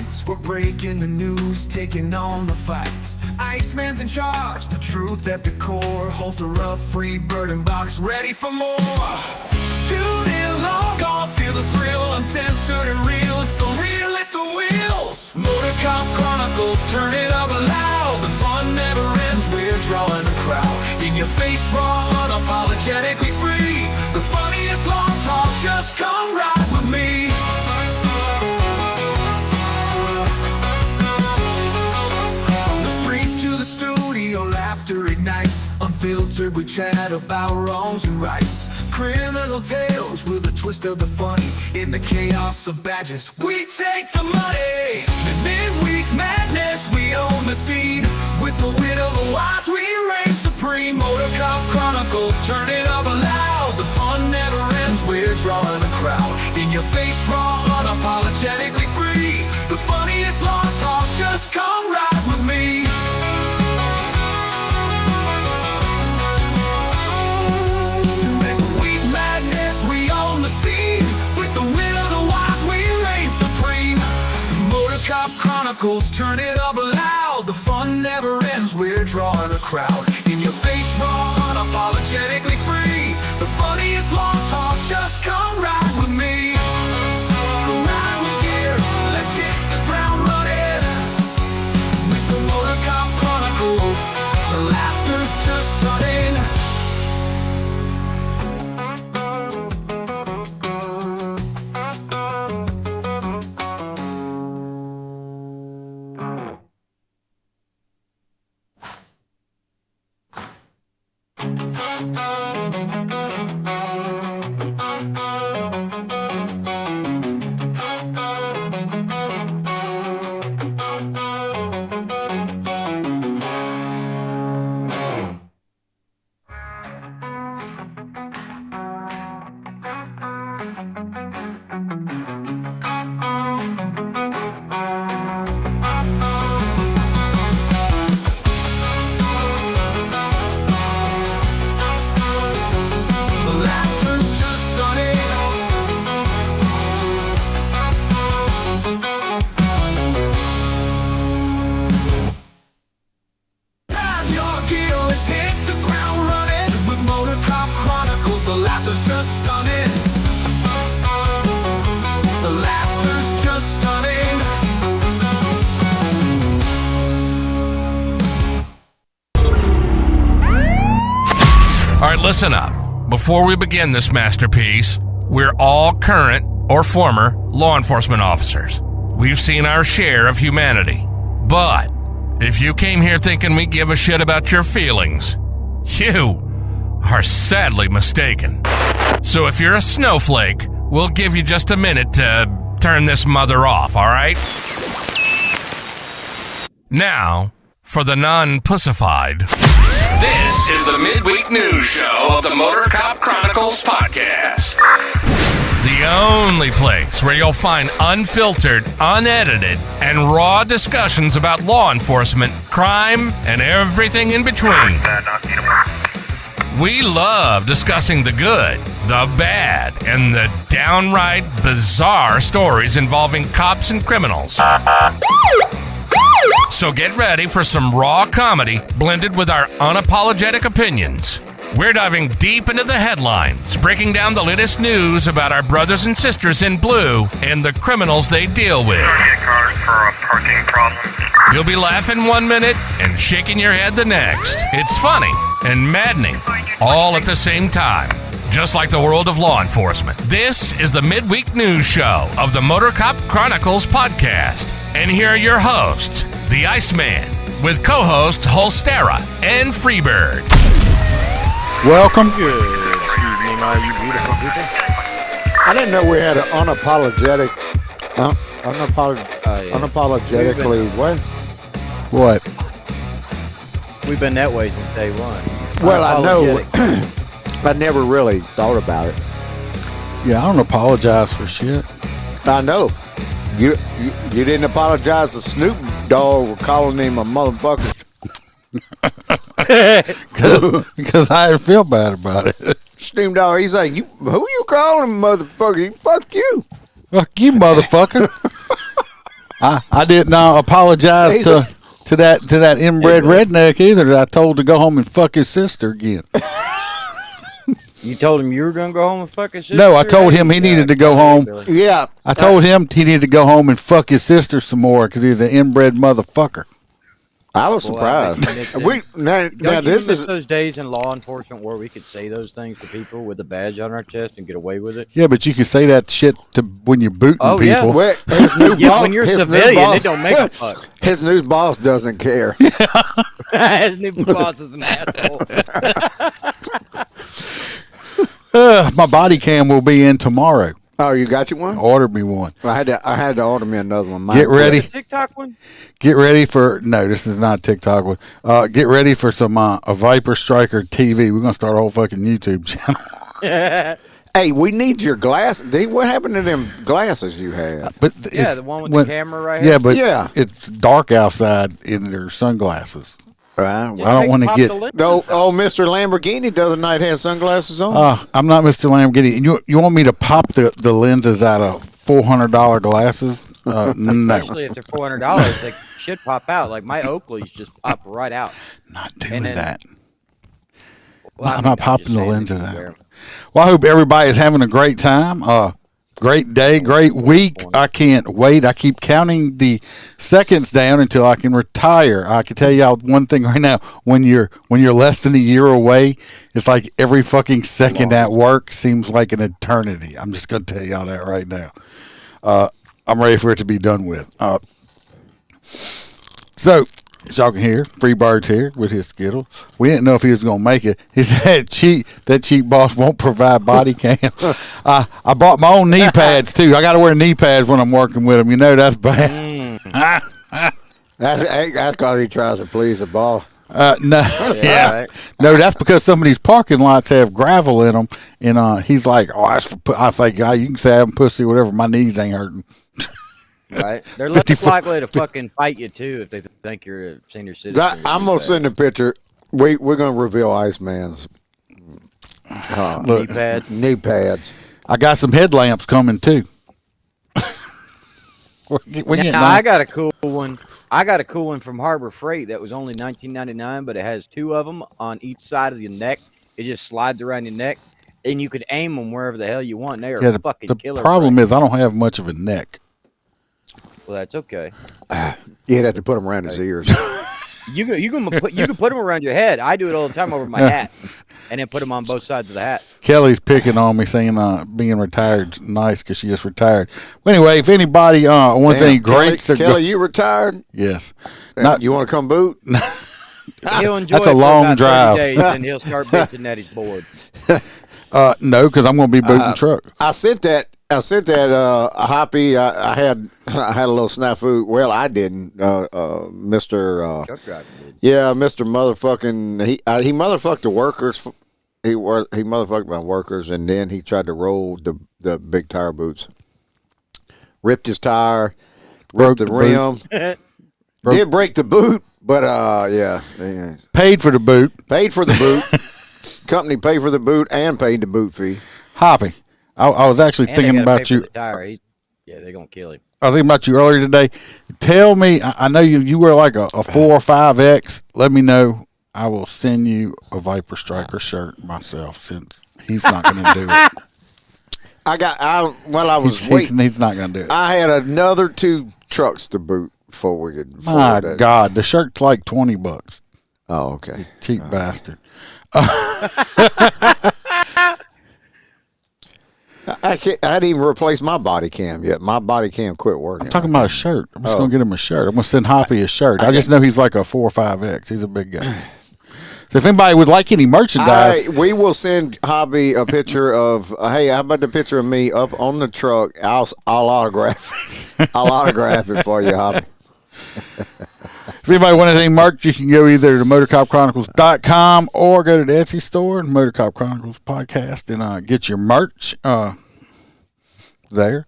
lights. We're breaking the news, taking on the fights. Iceman's in charge, the truth at the core. Holster up, free bird and box, ready for more. Tune in, log on, feel the thrill, uncensored and real. It's the realest of wheels. Motor Cop Chronicles, turn it up loud. The fun never ends, we're drawing a crowd. In your face, raw, unapologetically free. The funniest long talk, just come ride with me. From the streets to the studio, laughter ignites. Unfiltered, we chat about wrongs and rights. Criminal tales with a twist of the funny. In the chaos of badges, we take the money. The midweek madness, we own the scene. With the wit of the wise, we reign supreme. Motor Cop Chronicles, turn it up loud. The fun never ends, we're drawing a crowd. In your face, raw, unapologetically free. The funniest law talk, just come ride with me. Chronicles, turn it up loud. The fun never ends, we're drawing a crowd. In your face, raw, unapologetically free. The funniest long talk, just come ride with me. Come ride with gear, let's hit the ground running. With the Motor Cop Chronicles, the laughter's just starting. Listen up. Before we begin this masterpiece, we're all current or former law enforcement officers. We've seen our share of humanity. But if you came here thinking we give a shit about your feelings, you are sadly mistaken. So if you're a snowflake, we'll give you just a minute to turn this mother off, all right? Now, for the non-pussified. This is the midweek news show of the Motor Cop Chronicles podcast. The only place where you'll find unfiltered, unedited, and raw discussions about law enforcement, crime, and everything in between. We love discussing the good, the bad, and the downright bizarre stories involving cops and criminals. So get ready for some raw comedy blended with our unapologetic opinions. We're diving deep into the headlines, breaking down the latest news about our brothers and sisters in blue and the criminals they deal with. You'll be laughing 1 minute and shaking your head the next. It's funny and maddening all at the same time, just like the world of law enforcement. This is the midweek news show of the Motor Cop Chronicles podcast. And here are your hosts, the Iceman, with co-hosts Holstera and Freebird. Welcome. Good evening, all you beautiful people. I didn't know we had an unapologetically what? What? We've been that way since day one. Well, I know. I never really thought about it. Yeah, I don't apologize for shit. I know. You didn't apologize to Snoop Dogg for calling him a motherfucker. Because I didn't feel bad about it. Snoop Dogg, he's like, who you calling him, motherfucker? Fuck you. Fuck you, motherfucker. I didn't apologize He's to that inbred redneck either that I told to go home and fuck his sister again. You told him you were gonna go home and fuck his sister? No, I told him he needed to go home. Yeah. I told him he needed to go home and fuck his sister some more because he's an inbred motherfucker. I was Boy, I surprised. bet you missed now Don't you this miss is those days in law enforcement where we could say those things to people with a badge on our chest and get away with it? Yeah, but you can say that shit to when you're booting Oh, yeah. people. well, his new Yeah, boss, when you're a his new civilian, boss- it don't make a fuck. His new boss doesn't care. His new boss is an asshole. My body cam will be in tomorrow. Oh, you got you one? Ordered me one. I had to order me another one. Mine Get ready. The TikTok one? Get ready for no. This is not TikTok one. Get ready for some a Viper Striker TV. We're gonna start a whole fucking YouTube channel. Hey, we need your glass. What happened to them glasses you had? But Yeah, it's the one with when- the camera right here. Yeah, but Yeah. it's dark outside in their sunglasses. Right. Just I don't make wanna pop get- the lens. No, Mr. Lamborghini the other night had sunglasses on. I'm not Mr. Lamborghini. And you want me to pop the lenses out of $400 glasses? No, Especially if they're $400, they should pop out. Like my Oakleys just pop right out. not doing And then- that. Well, I'm I mean, not I'm popping just the saying that lenses you out. wear 'em. Well, I hope everybody is having a great time. Great day, great week. I can't wait. I keep counting the seconds down until I can retire. I can tell y'all one thing right now: when you're less than a year away, it's like every fucking second at work seems like an eternity. I'm just gonna tell y'all that right now. I'm ready for it to be done with. So, as y'all can hear, Freebird's here with his Skittles. We didn't know if he was going to make it. He said, that cheap boss won't provide body cams. I bought my own knee pads, too. I got to wear knee pads when I'm working with them. You know that's bad. That's because he tries to please the boss. No, yeah. right. No, that's because some of these parking lots have gravel in them. And he's like, oh, I say, guy, you can say I'm pussy, whatever. My knees ain't hurting. Right? They're 50 less likely to fucking fight you too if they think you're a senior citizen. I'm gonna send a picture. We're gonna reveal Iceman's Look, knee pads. knee pads. I got some headlamps coming, too. we getting Now, I on. got a cool one. I got a cool one from Harbor Freight that was only $19.99, but it has two of them on each side of your neck. It just slides around your neck, and you could aim them wherever the hell you want. And they are Yeah, fucking the killer. problem is I don't have much of a neck. Well, that's okay. You'd have to put them around his ears. You can put them around your head. I do it all the time over my hat, and then put them on both sides of the hat. Kelly's picking on me, saying being retired's nice because she just retired. Well, anyway, if anybody wants any greats, Kelly, you retired? yes, You want to come boot? He'll enjoy That's a it for long about 30 drive. days, and he'll start bitching that he's bored. no, because I'm going to be booting truck. I sent that Hoppy. I had a little snafu. Well, I didn't. Mr. Truck driver did. Yeah, Mr. Motherfucking. He motherfucked the workers. He motherfucked my workers, and then he tried to roll the big tire boots. Ripped his tire, Broke ripped the the rim. Did break the boot, but yeah. Paid for the boot. Paid for the boot. Company paid for the boot and paid the boot fee. Hoppy. I was actually And they thinking gotta pay about for you. the tire. Yeah, they're gonna kill him. I was thinking about you earlier today. Tell me, I know you wear like a 4 or 5X. Let me know. I will send you a Viper Striker shirt myself since he's not going to do it. While I was waiting, He's not going to do it. I had another 2 trucks to boot before we could. My afford that. God, the shirt's like $20. Oh, okay. Cheap bastard. I didn't even replace my body cam yet. My body cam quit working. I'm talking about a shirt. I'm just Oh. going to get him a shirt. I'm going to send Hoppy a shirt. I just know he's like a 4 or 5X. He's a big guy. So if anybody would like any merchandise, We will send Hobby a picture of. Hey, how about the picture of me up on the truck? I'll autograph. I'll autograph it for you, Hobby. if anybody wants anything merch, you can go either to motorcopchronicles.com or go to the Etsy store and Motorcop Chronicles podcast and get your merch there.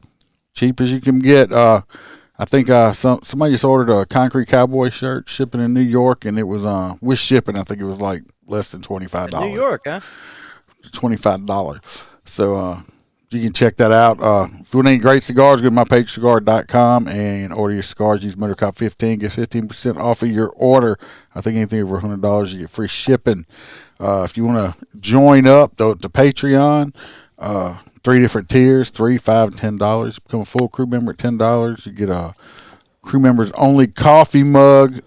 Cheap as you can get. I think somebody just ordered a Concrete Cowboy shirt shipping in New York, and it was with shipping. I think it was like less than $25. New York, huh? $25. So you can check that out. If you want any great cigars, go to mypagecigar.com and order your cigars. Use MotorCop 15, get 15% off of your order. I think anything over $100, you get free shipping. If you want to join up the Patreon, 3 different tiers, $3, $5, and $10. Become a full crew member at $10. You get a crew members only coffee mug,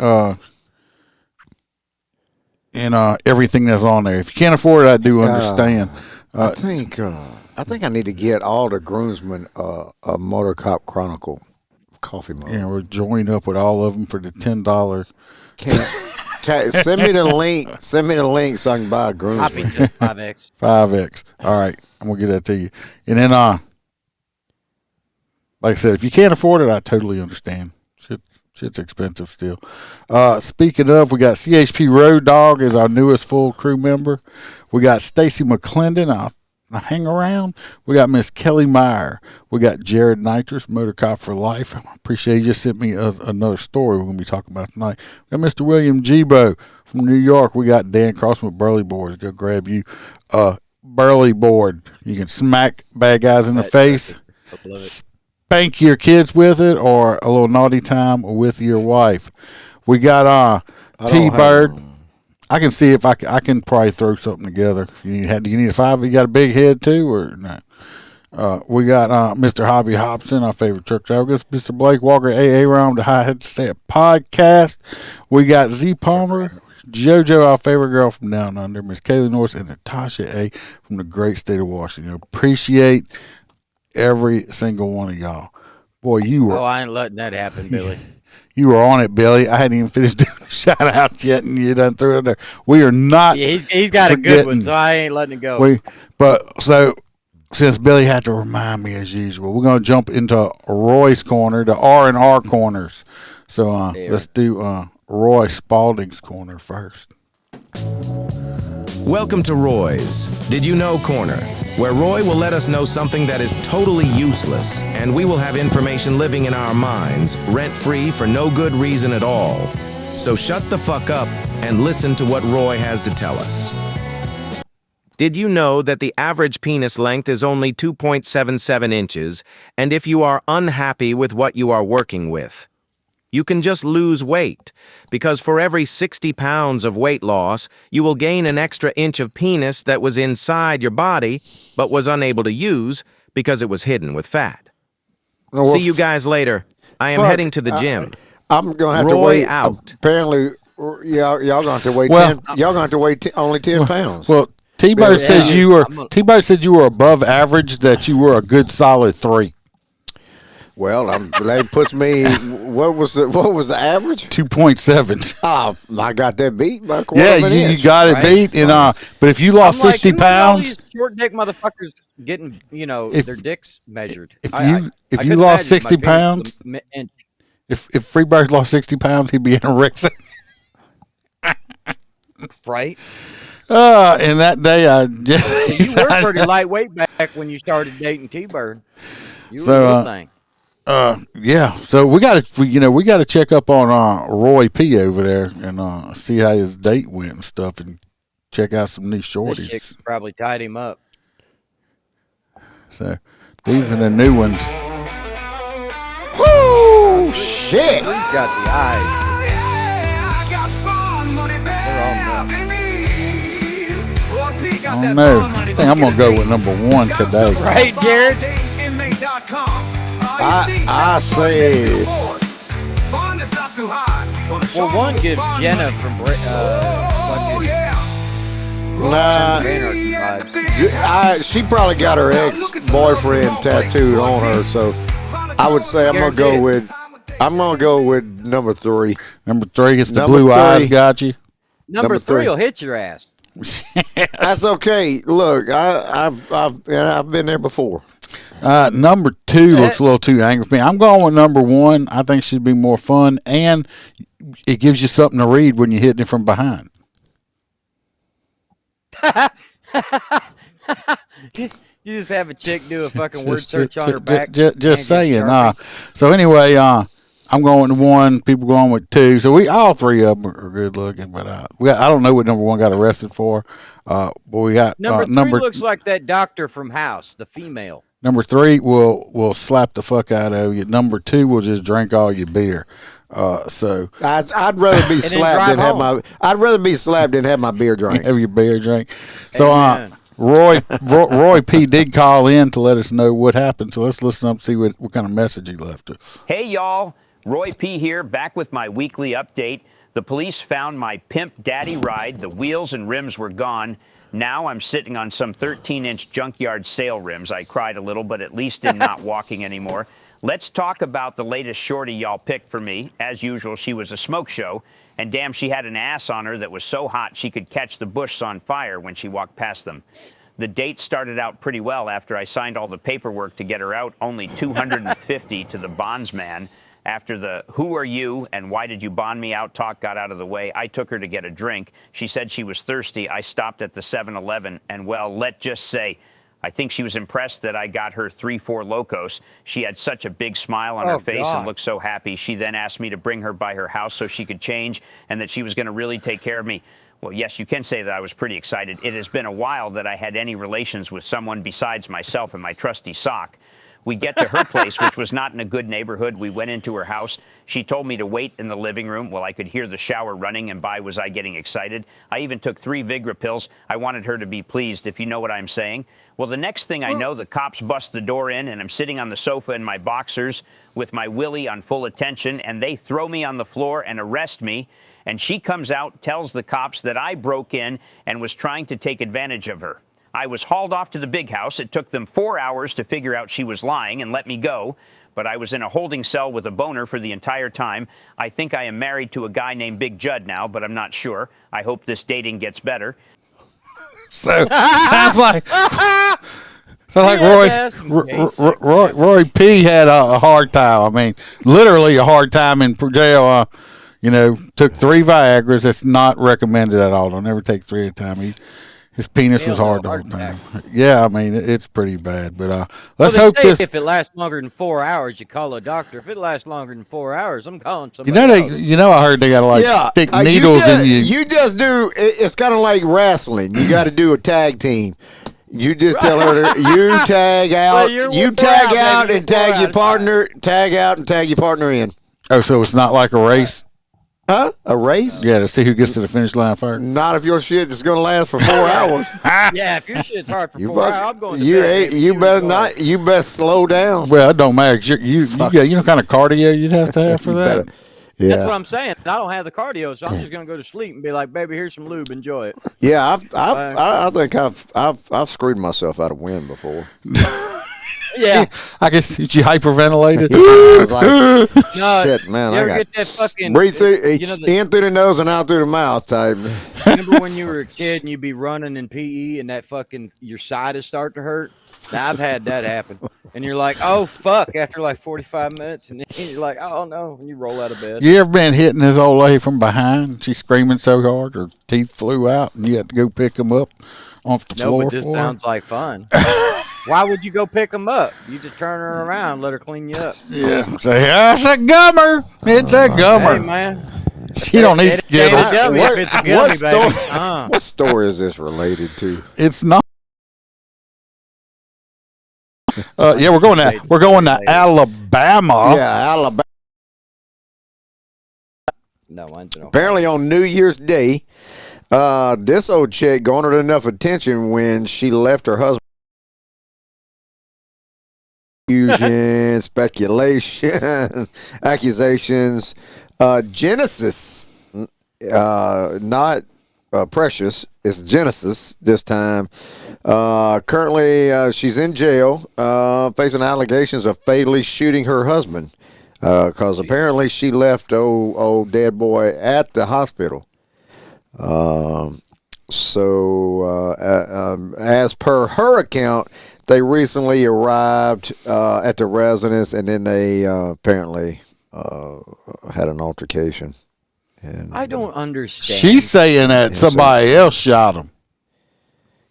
and everything that's on there. If you can't afford it, I do understand. I think I need to get all the groomsmen a Motor Cop Chronicle coffee mug. And we're joined up with all of them for the $10. Send me the link. Send me the link so I can buy a groomsman. Copy to 5X. 5X. All right, I'm gonna get that to you. And then, like I said, if you can't afford it, I totally understand. Shit's expensive still. Speaking of, we got CHP Road Dog as our newest full crew member. We got Stacy McClendon. I hang around. We got Miss Kelly Meyer. We got Jared Nitrous, Motor Cop for Life. I appreciate you just sent me another story we're going to be talking about tonight. We got Mr. William Gibo from New York. We got Dan Crossman with Burley Boards. Go grab you a Burley board. You can smack bad guys in the face, spank your kids with it, or a little naughty time with your wife. We got T-Bird. I can see if I can probably throw something together. Do you need a 5? You got a big head too, or not? We got Mr. Hobby Hobson, our favorite truck driver. We got Mr. Blake Walker, AA Round, the High Head Set podcast. We got Z Palmer, JoJo, our favorite girl from Down Under, Miss Kaylee Norris, and Natasha A from the great state of Washington. Appreciate every single one of y'all. Boy, you were. Oh, I ain't letting that happen, Billy. You were on it, Billy. I hadn't even finished doing the shout out yet, and you done threw it there. We are not. Yeah, he's got a good one, so I ain't letting it go. So since Billy had to remind me as usual, we're gonna jump into Roy's corner, the R&R corners. So let's do Roy Spalding's corner first. Welcome to Roy's Did You Know Corner, where Roy will let us know something that is totally useless, and we will have information living in our minds, rent-free for no good reason at all. So shut the fuck up and listen to what Roy has to tell us. Did you know that the average penis length is only 2.77 inches, and if you are unhappy with what you are working with, you can just lose weight, because for every 60 pounds of weight loss, you will gain an extra inch of penis that was inside your body, but was unable to use because it was hidden with fat. See you guys later. I am heading to the gym. I'm gonna have to Roy wait. out. Apparently, y'all gonna have to wait. Well- 10, y'all gonna have to wait only 10 pounds. Well, T-Bird Yeah, says you were. I'm Said you were above average. That you were a good solid 3. Well, that puts me. What was the average? 2.7. Oh, I got that beat by a quarter Yeah, of an you inch. got it right? beat. And but if you lost I'm like, 60 who are all pounds, these short dick motherfuckers getting, their dicks measured. if I you couldn't lost imagine 60 my penis pounds, was an inch. if Freebird lost 60 pounds, he'd be anorexic. Right? And that day I just You were pretty lightweight back when you started dating T-Bird. You were So, a good thing. yeah. So we got to check up on Roy P over there and see how his date went and stuff, and check out some new This chick shorties. probably tied him up. So these are the new ones. Woo! Shit! He's got the eyes. I don't know. I think I'm gonna go with number 1 today. Right, Jared? I say. Well, one gives Jenna from fucking Nah, Anarchy vibes. she probably got her ex-boyfriend tattooed on her, so I would say I'm gonna go with number 3. Number 3 is the Number blue eyes 3. got you. Number Number 3 3 will hit your ass. That's okay. Look, I've been there before. Number 2 looks a little too angry for me. I'm going with number 1. I think she'd be more fun, and it gives you something to read when you're hitting it from behind. You just have a chick do a fucking word search on her back. Just and saying. get Sharpie. So anyway, I'm going with 1. People going with 2. So we all 3 of them are good looking, but I don't know what number 1 got arrested for. But we got Number 3 looks like that doctor from House, the female. Number 3 will slap the fuck out of you. Number 2 will just drink all your beer. So I'd rather be slapped than have home. I'd rather be slapped than have my beer drank. have your beer drink. So Amen. Roy P did call in to let us know what happened. So let's listen up and see what kind of message he left us. Hey, y'all. Roy P. here, back with my weekly update. The police found my Pimp Daddy ride. The wheels and rims were gone. Now I'm sitting on some 13-inch junkyard sale rims. I cried a little, but at least in not walking anymore. Let's talk about the latest shorty y'all picked for me. As usual, she was a smoke show. And damn, she had an ass on her that was so hot she could catch the bush on fire when she walked past them. The date started out pretty well after I signed all the paperwork to get her out. Only $250 to the bondsman. After the "who are you and why did you bond me out" talk got out of the way, I took her to get a drink. She said she was thirsty. I stopped at the 7-Eleven, and well, let's just say, I think she was impressed that I got her 3-4 Locos. She had such a big smile on her face God. and looked so happy. She then asked me to bring her by her house so she could change and that she was going to really take care of me. Well, yes, you can say that I was pretty excited. It has been a while that I had any relations with someone besides myself and my trusty sock. We get to her place, which was not in a good neighborhood. We went into her house. She told me to wait in the living room while I could hear the shower running, and by was I getting excited. I even took 3 Vigra pills. I wanted her to be pleased, if you know what I'm saying. Well, the next thing I know, the cops bust the door in, and I'm sitting on the sofa in my boxers with my willy on full attention, and they throw me on the floor and arrest me. And she comes out, tells the cops that I broke in and was trying to take advantage of her. I was hauled off to the big house. It took them 4 hours to figure out she was lying and let me go. But I was in a holding cell with a boner for the entire time. I think I am married to a guy named Big Judd now, but I'm not sure. I hope this dating gets better. So sounds like Yeah, some case. Roy P had a hard time. I mean, literally a hard time in jail. Took 3 Viagra's. That's not recommended at all. Don't never take 3 at a time. His penis Yeah, was hard the heart whole time. attack. Yeah, I mean it's pretty bad. But Well, let's they hope say this. if it lasts longer than 4 hours, you call a doctor. If it lasts longer than 4 hours, I'm calling You somebody know, else. I heard they gotta stick needles you in you. You just do. It's kind of like wrestling. You got to do a tag team. You just tell her to, you tag out, Well, you're you wore tag out, out, baby. and You're tag wore your out. partner, tag out and tag your partner in. Oh, so it's not like a race. Huh? A race? Yeah, to see who gets to the finish line first. Not if your shit is going to last for 4 hours. Yeah, if your shit's hard for You 4 fuck- hours, I'm going to you bed. ain't- baby. you better enjoy not. it. You best slow down. Well, it don't matter. 'Cause you got kind of cardio you'd have to have for You that. better- That's Yeah, what I'm saying. I don't have the cardio, so I'm just going to go to sleep and be like, baby, here's some lube. Enjoy it. yeah. I think I've screwed myself out of wind before. Yeah. I guess you hyperventilated. I was like, No, shit, man. you I ever got get that fucking breathe through, you know, in through the nose and out through the mouth type. remember when you were a kid and you'd be running in PE and that fucking your side is starting to hurt? Now I've had that happen. And you're like, oh fuck, after like 45 minutes, and then you're like, oh no, and you roll out of bed. You ever been hitting this old lady from behind? She's screaming so hard her teeth flew out, and you had to go pick them up off the No, floor but this for her? sounds like fun. Why would you go pick them up? You just turn her around, let her clean you up. Yeah, say, that's a gummer. It's a Hey gummer. man, She don't eat It ain't a Skittles. gummy if it's a gummy, what baby. story? What story is this related to? It's not. Yeah, we're going to Alabama. Yeah, Alabama. No, mine's no. Apparently on New Year's Day, this old chick garnered enough attention when she left her husband. Confusion, speculation, accusations. Genesis, not Precious. It's Genesis this time. Currently, she's in jail, facing allegations of fatally shooting her husband. Because apparently she left old dead boy at the hospital. As per her account, they recently arrived at the residence, and then they apparently had an altercation. And I don't understand. She's saying that somebody else shot him.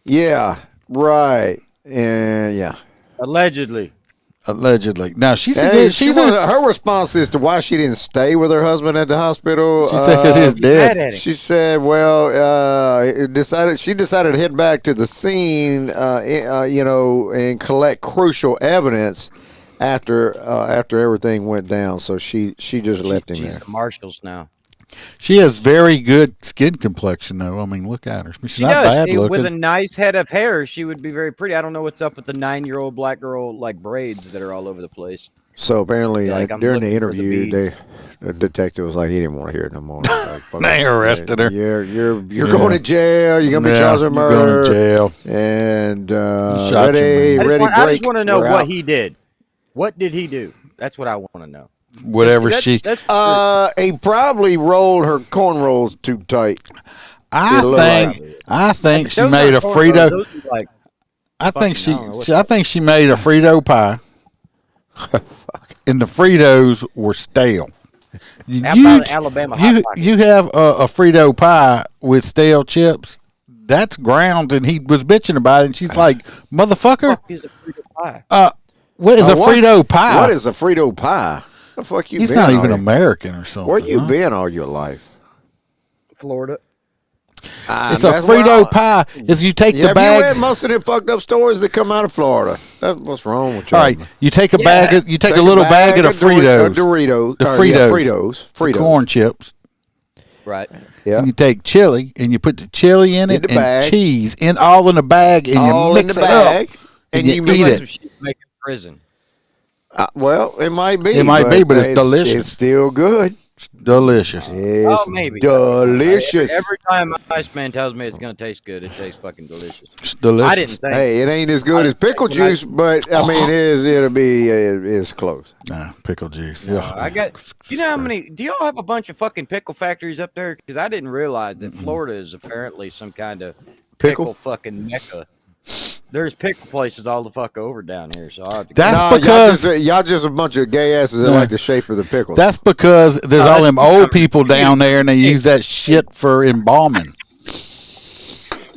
yeah, right, and yeah. Allegedly. Allegedly. Now she's And a her response is to why she didn't stay with her husband at the hospital. she said 'cause he's Mad dead. at him. She said, "Well, she decided to head back to the scene, and collect crucial evidence after everything went down. So she just left him She's there. the marshals now. She has very good skin complexion, though. I mean, look at her. She's She not does. bad looking. With a nice head of hair, she would be very pretty. I don't know what's up with the 9-year-old black girl like braids that are all over the place. So apparently, Like, I'm during the looking for the interview, beads. the detective was like, he didn't want to hear it no more. Like, fuck They it. arrested her. Yeah, you're going to jail. You're gonna be charged with you're murder. going to jail. And shot your man. I just want to know We're what out. he did. What did he do? That's what I want to know. Whatever That's- she. That's He probably rolled her cornrows too tight. I look think she those made a aren't cornrows, Frito. those are like I think fucking, I don't know what I think she made a Frito pie, and the Fritos were stale. How about Alabama Hot Pocket? you have a Frito pie with stale chips. That's ground, and he was bitching about it. And she's like, "Motherfucker, fuck is a Frito pie? what is a what- Frito pie? What is a Frito pie? The fuck you He's been not all even your- American or something. Where you huh? been all your life? Florida. It's a Frito pie. Is you take the Have bag. you read most of the fucked up stories that come out of Florida? That's what's wrong with you. All right, you take a bag. You take a Take little bag of the Fritos, Doritos, the or, Fritos, yeah, Fritos, the Fritos. corn chips. Right. Yeah, And you take chili and you put the chili in it the and bag. cheese all in the bag and all you in mix the it bag, up and you you eat mix it. Some shit to make in prison. Well, it might be. It might be, but it's delicious. It's still good. Delicious. It's Maybe. delicious. Every time Iceman tells me it's going to taste good, it tastes fucking delicious. It's delicious. I didn't think. Hey, it ain't as good as pickle when I- juice, but I mean, it's close. Nah, pickle juice. No, Yeah. I got. You know how many? Do y'all have a bunch of fucking pickle factories up there? Because I didn't realize that Florida is apparently some kind of Pickle? pickle fucking mecca. There's pickle places all the fuck over down here, so I have to. That's Nah, because y'all just a bunch of gay asses that Nah. like the shape of the pickle. there's all them that's- old people down there and they use that shit for embalming.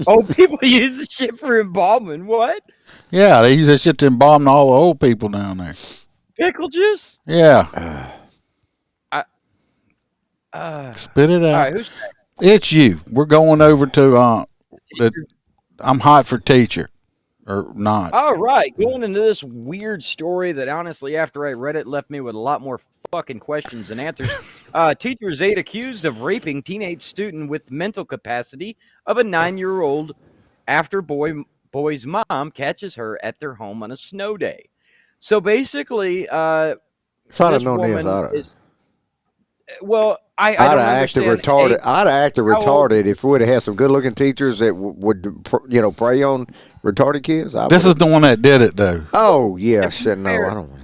Old people use the shit for embalming. What? Yeah, they use that shit to embalm all the old people down there. Pickle juice? Yeah. Spit it All out. right, who's It's you. We're going over to I'm hot for teacher or not. all right? Going into this weird story that honestly, after I read it, left me with a lot more fucking questions than answers. Teacher is accused of raping teenage student with mental capacity of a 9-year-old after boy's mom catches her at their home on a snow day. So basically, If I'd this have known this, woman I'd is. Well, I have don't acted understand retarded. age- I'd have acted How old- retarded if we would have had some good-looking teachers that would prey on retarded kids. This is the one that did it though. Oh yeah, shit. No, fair. I don't. want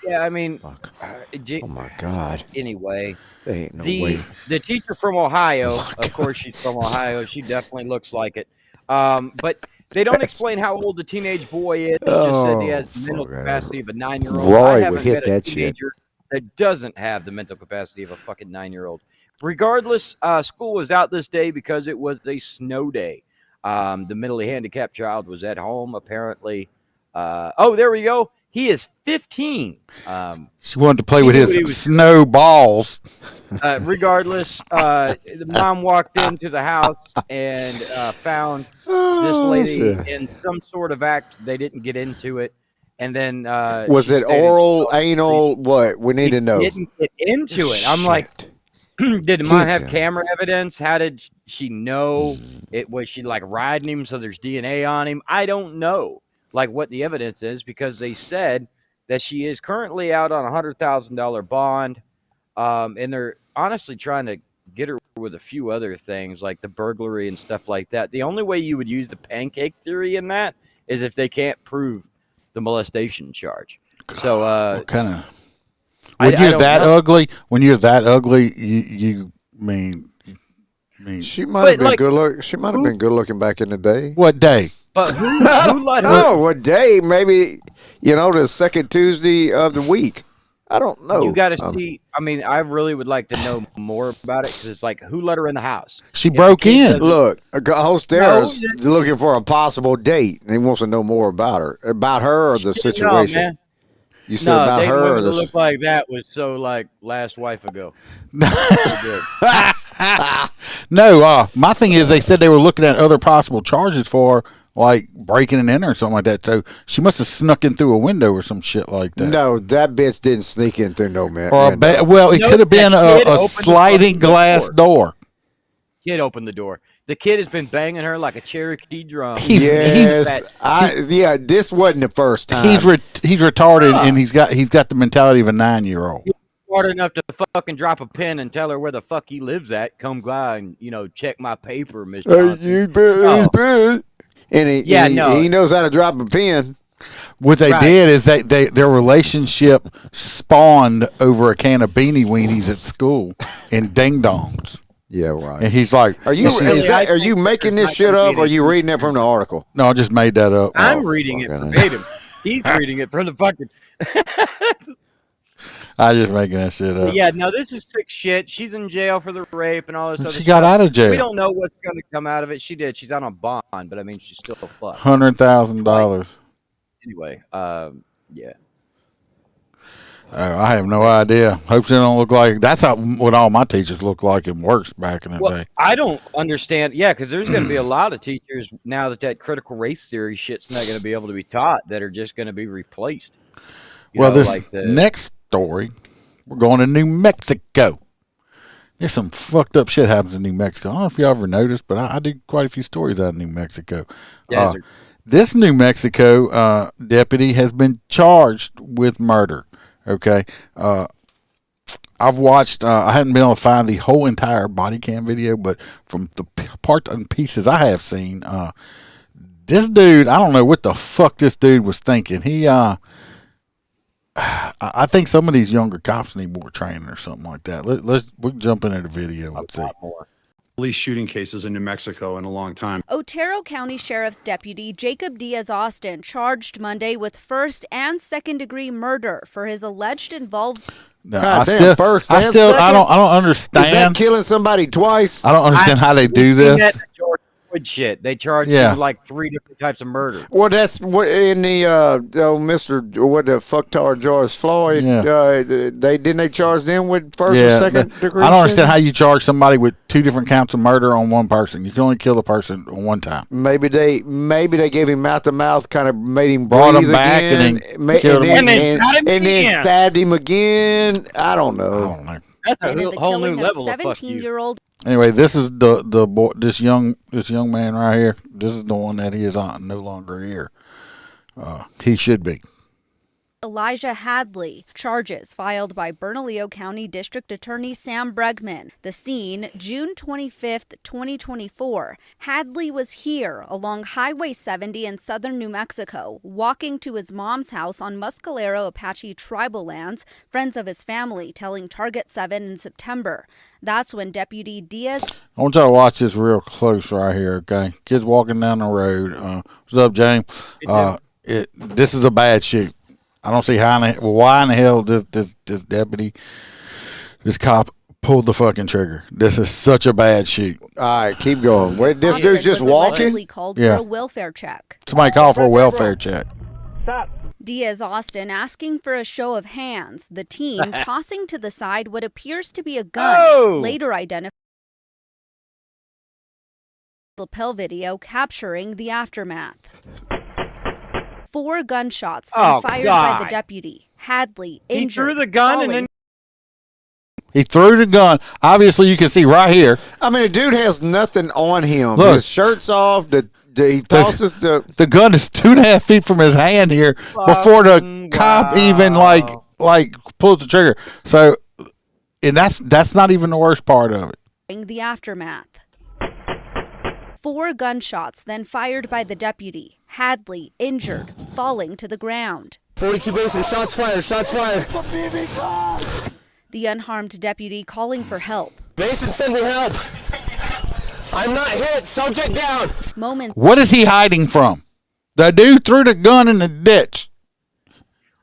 Yeah, I mean, Oh my god, anyway, there ain't no way. the teacher from Ohio, of course she's from Ohio. She definitely looks like it. But they don't explain how old the teenage boy is. They just said he has the mental fuck. capacity of a 9-year-old. Roy I would haven't hit met a that shit. teenager that doesn't have the mental capacity of a fucking 9-year-old. Regardless, school was out this day because it was a snow day. The mentally handicapped child was at home, apparently. Oh, there we go. He is 15. She wanted to play with He his knew he was- snowballs. Regardless, the mom walked into the house and found this lady shit. in some sort of act. They didn't get into it. And then Was she it stated oral, she anal? What we need to know. didn't get into it. I'm like, did the mom have Teacher. camera evidence? How did she know it? Was she like riding him so there's DNA on him? I don't know like what the evidence is because they said that she is currently out on a $100,000 bond. And they're honestly trying to get her with a few other things like the burglary and stuff like that. The only way you would use the pancake theory in that is if they can't prove the molestation charge. So, What kind of? I When you're don't that know. ugly, you mean She might have But, been like, good look. She might have been good looking back in the day. what day? but who let her? No, what day? Maybe the second Tuesday of the week. I don't know. You got to see. I mean, I really would like to know more about it because it's like, who let her in the house? She If the broke kid in. doesn't- Look, Hostera's No, looking for a possible date, and he wants to know more about her or the No, situation. man. You said about dating her. women Or that the, look like that was so like last wife ago. No, my thing is they said they were looking at other possible charges for like breaking and entering or something like that. So she must have snuck in through a window or some shit like that. no, that bitch didn't sneak in through no man. Or well, it No, could have been that kid a opened the sliding fucking glass door. Kid opened the door. The kid has been banging her like a Cherokee drum. Yes, this wasn't the first time. He's retarded and he's got the mentality of a 9-year-old. Smart enough to fucking drop a pin and tell her where the fuck he lives at. Come by and check my paper, Miss Johnson. And he knows how to drop a pin. What they Right. did is their relationship spawned over a can of beanie weenies at school and ding dongs. Yeah, right. And he's like, Are you and she's- are you making this shit up, or are you reading it from the article? No, I just made that up. I'm reading it fucking verbatim. He's reading it from the fucking. I just making that shit up. Yeah, no, this is sick shit. She's in jail for the rape and all this other She stuff. got out of jail. We don't know what's going to come out of it. She did. She's out on bond, but I mean, she's still fucked. $100,000. Anyway, yeah. I have no idea. Hope she don't look like that's what all my teachers look like and worse back in the Well, day. I don't understand. Yeah, because there's going to be a lot of teachers now that critical race theory shit's not going to be able to be taught that are just going to be replaced. Well, this next story, we're going to New Mexico. There's some fucked up shit happens in New Mexico. I don't know if you ever noticed, but I do quite a few stories out of New Mexico. Yeah, This New Mexico deputy has been charged with murder. Okay. I've watched, I hadn't been able to find the whole entire body cam video, but from the part and pieces I have seen, this dude, I don't know what the fuck this dude was thinking. He, I think some of these younger cops need more training or something like that. We'll jump into the video and see. Police shooting cases in New Mexico in a long time. Otero County Sheriff's Deputy Jacob Diaz-Austin charged Monday with first and second degree murder for his alleged involvement. No, God I damn, still, first I and still, I second? don't Is that understand. killing somebody twice? I don't understand how they do We've seen this. that in George Floyd shit. They charge Yeah. you like 3 different types of murder. Well, that's what in the Mr. What the fucktard George Floyd. Yeah. They charge them with first Yeah, or second degree. I don't understand how you charge somebody with 2 different counts of murder on one person. You can only kill a person one time. Maybe they gave him mouth to mouth, kind of made him Brought breathe him back and again, then killed him. And then shot him and then again. stabbed him again. I don't I know. don't know. That's And in a the whole new killing of level of fuck you. 17-year-old Anyway, this is the boy, this young man right here. This is the one that he is no longer here. He should be. Elijah Hadley. Charges filed by Bernalillo County District Attorney Sam Bregman. The scene, June 25th, 2024. Hadley was here along Highway 70 in southern New Mexico, walking to his mom's house on Mescalero Apache tribal lands, friends of his family telling Target 7 in September. That's when Deputy Diaz I want y'all to watch this real close right here, okay? Kids walking down the road. What's up, James? This is a bad shoot. I don't see why in the hell this deputy, this cop pulled the fucking trigger. This is such a bad shoot. All right, keep going. Wait, this Austin dude's just was walking. allegedly called Yeah. for a welfare check. Somebody call for a welfare check. Diaz-Austin asking for a show of hands, the teen tossing to the side what appears to be a gun, Oh! later identified lapel video capturing the aftermath. 4 gunshots then Oh, fired by the God. deputy. Hadley He injured. threw the gun and falling then He threw the gun. Obviously, you can see right here. I mean, the dude has nothing on him. Look. His shirt's off. He tosses the. The gun is 2.5 feet from his hand here before the Fucking cop even like pulls the trigger. So, and that's not even the worst part of it. the aftermath. 4 gunshots then fired by the deputy. Hadley injured, falling to the ground. 42 Basin, shots fired, shots fired. The unharmed deputy calling for help. Basin, send me help. I'm not hit, subject down. Moments What is he hiding from? The dude threw the gun in the ditch.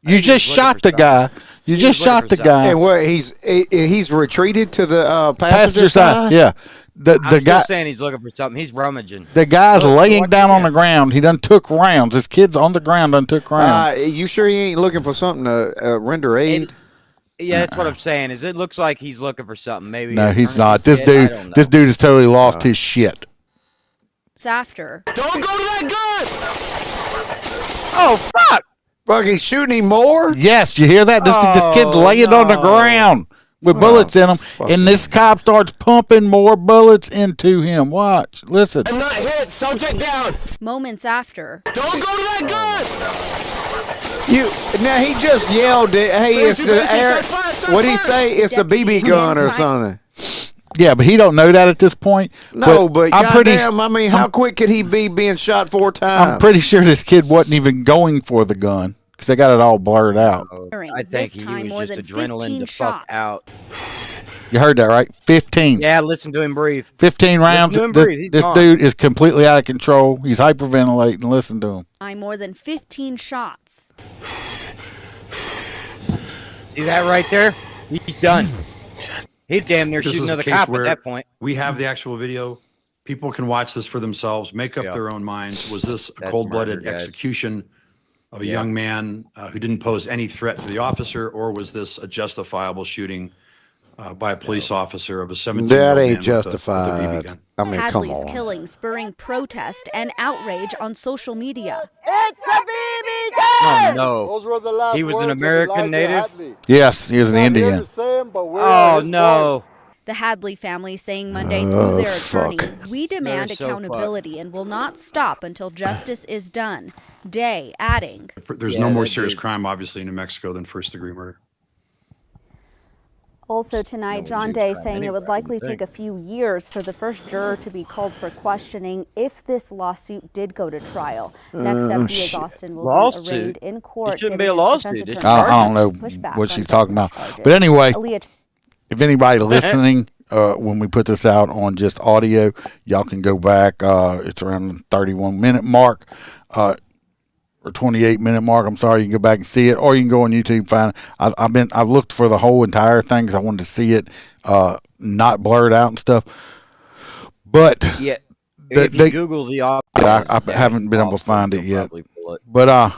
You think just he's looking shot for the guy. You He's just looking shot for the something. guy. And what he's retreated to the passenger Passenger side. Yeah. The I'm still guy saying he's looking for something. He's rummaging. the guy's laying what down you on the got? ground. He done took rounds. This kid's on the ground done took rounds. You sure he ain't looking for something to render aid? Yeah, that's what I'm saying. Is it looks like he's looking for something? Maybe. No, a he's tourniquet not. This kit? I dude don't know. this dude has totally lost his shit. It's after. Don't go to that gun! Oh fuck! Fuck, he's shooting him more? Yes, you hear that? This kid's Oh, laying on the no. ground with bullets in him, and this cop starts pumping more bullets into him. Watch, listen. I'm not hit. Subject down. Moments after. Don't go to that gun! Now he just yelled it. Hey, it's Fancy the business, air. start fire, start What'd he fire. say? It's a BB gun or something. Yeah, but he don't know that at this point. No, but I'm pretty. goddamn, I mean, how quick could he be being shot 4 times? I'm pretty sure this kid wasn't even going for the gun because they got it all blurred out. I think This he time more was just than adrenaline 15 the fuck shots. out. You heard that right? 15. Yeah, listen to him breathe. 15 rounds. to him This, breathe. He's this gone. dude is completely out of control. He's hyperventilating. Listen to him. By more than 15 shots. See that right there? He's done. He's damn near This shooting is a another case cop at where that point. we have the actual video. People can watch this for themselves, make up Yeah. their own minds. Was this a That's cold-blooded murder, guys. execution of a Yeah. young man who didn't pose any threat to the officer, or was this a justifiable shooting by a police officer of a 17-year-old That man ain't with a BB justified. gun? I mean, come Hadley's on. killing spurring protest and outrage on social media. Oh no. He was an American native. Yes, he was an Indian. Oh no. The Hadley family saying Monday through their attorney, fuck. we demand They're so accountability and will not stop until justice is done. Day adding, There's Yeah, no more that serious dude- crime, obviously, in New Mexico than first-degree murder. Also tonight, John Day saying it would likely take a few years for the first juror to be called for questioning if this lawsuit did go to trial. Next up, Diaz Austin will be Lawsuit? arraigned in court. It shouldn't giving be a his defense lawsuit. It's attorney I don't know to push back what on she's talking federal about. charges. But anyway, Aaliyah if anybody listening, when we put this out on just audio, y'all can go back. It's around the 31-minute mark, or 28-minute mark. I'm sorry. You can go back and see it, or you can go on YouTube and find it. I've looked for the whole entire thing because I wanted to see it, not blurred out and stuff. But Yeah. They- If you they- Google the op, I haven't been able to find it you'll yet. probably pull it. But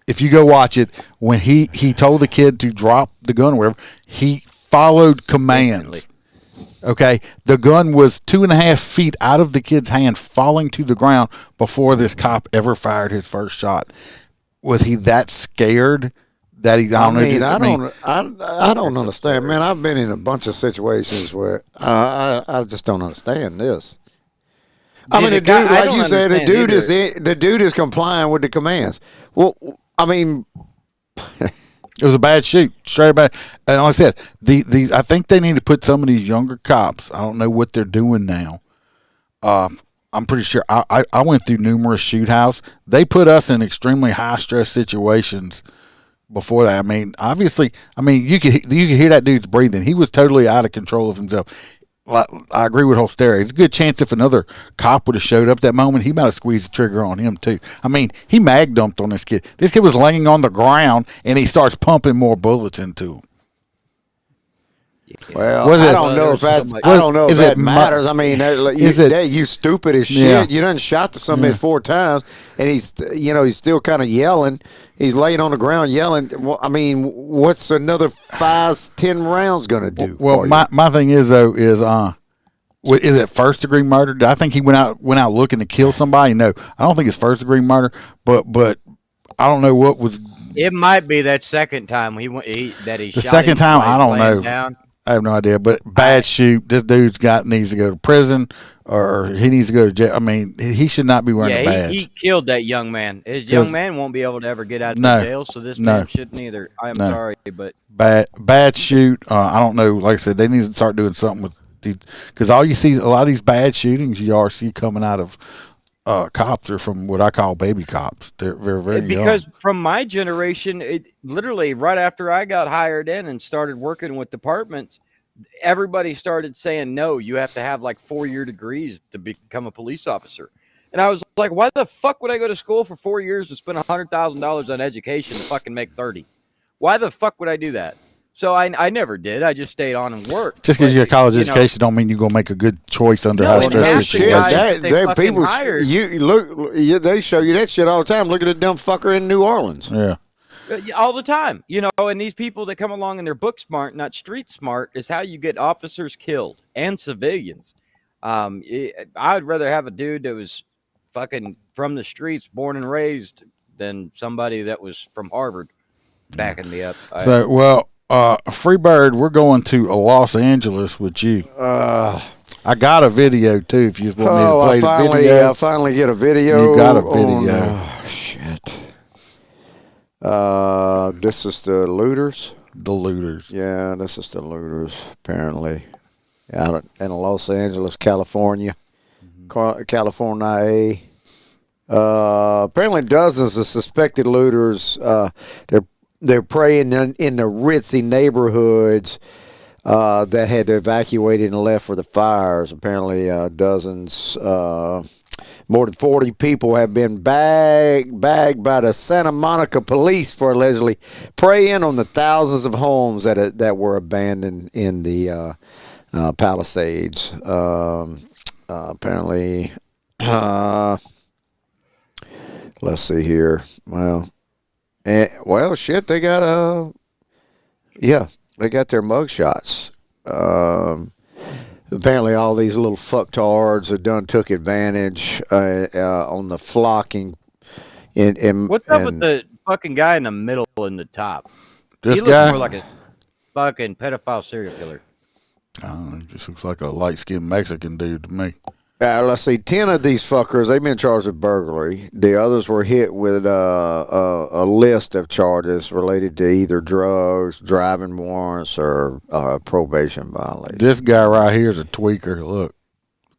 if you go watch it, when he told the kid to drop the gun or whatever, he followed commands. Okay, the gun was 2.5 feet out of the kid's hand, falling to the ground before this cop ever fired his first shot. Was he that scared that he? I don't understand, man. I've been in a bunch of situations where I just don't understand this. I mean, the guy- dude, I like don't you said, the understand dude is complying with the commands. Well, I mean, It was a bad shoot, straight bad. And like I said, I think they need to put some of these younger cops. I don't know what they're doing now. I'm pretty sure I went through numerous shoot house. They put us in extremely high stress situations before that. I mean, obviously, you could hear that dude's breathing. He was totally out of control of himself. I agree with Holstera. It's a good chance if another cop would have showed up that moment, he might have squeezed the trigger on him too. I mean, he mag dumped on this kid. This kid was laying on the ground, and he starts pumping more bullets into him. well, Was I it- don't know if that. Was- I don't know if is that it mu- matters. I mean, is it- you stupid as shit. Yeah. You done shot somebody 4 times, and he's still kind of yelling. He's laying on the ground yelling. Well, I mean, what's another 5-10 rounds gonna do? Well, for you? my thing is though is it first degree murder? I think he went out looking to kill somebody. No, I don't think it's first degree murder. But I don't know what was It might be that second time that he the shot second him time. while I he don't was know. laying down. I have no idea. But bad shoot. This dude's needs to go to prison, or he needs to go to jail. I mean, he should not be wearing a Yeah, badge. he killed that young man. His 'Cause- young man won't be able to ever get out of No. the jail, so this No. man shouldn't either. I'm No. sorry, but Bad shoot. I don't know. Like I said, they need to start doing something with these, because all you see, a lot of these bad shootings you see coming out of cops are from what I call baby cops. They're very because young. from my generation, it literally right after I got hired in and started working with departments, everybody started saying, no, you have to have like 4-year degrees to become a police officer. And I was like, why the fuck would I go to school for 4 years and spend $100,000 on education to fucking make 30? Why the fuck would I do that? So I never did. I just stayed on and worked. Just because But, you got a college you know, education don't mean you're gonna make a good choice under No, high and stress that's the shit, guy situations. they fucking people, hired. you look, they show you that shit all the time. Look at the dumb fucker in New Orleans. Yeah. All the time, you know, and these people that come along and they're book smart, not street smart, is how you get officers killed and civilians. I'd rather have a dude that was fucking from the streets, born and raised, than somebody that was from Harvard backing me up. So, well, Freebird, we're going to Los Angeles with you. I got a video too. If you just want me to play the video, I finally get a video. You got a video. Oh, shit. This is the looters. The looters. Yeah, this is the looters. Apparently, out in Los Angeles, California, California. Apparently, dozens of suspected looters. They're preying in the ritzy neighborhoods that had evacuated and left for the fires. Apparently, dozens. More than 40 people have been bagged by the Santa Monica police for allegedly preying on the thousands of homes that were abandoned in the Palisades. Apparently, let's see here. Well, shit, they got they got their mugshots. Apparently, all these little fucktards have done took advantage on the flocking. What's up with the fucking guy in the middle and the top? This he looks guy? more like a fucking pedophile serial killer. He just looks like a light-skinned Mexican dude to me. Let's see, 10 of these fuckers, they've been charged with burglary. The others were hit with a list of charges related to either drugs, driving warrants, or probation violations. This guy right here is a tweaker. Look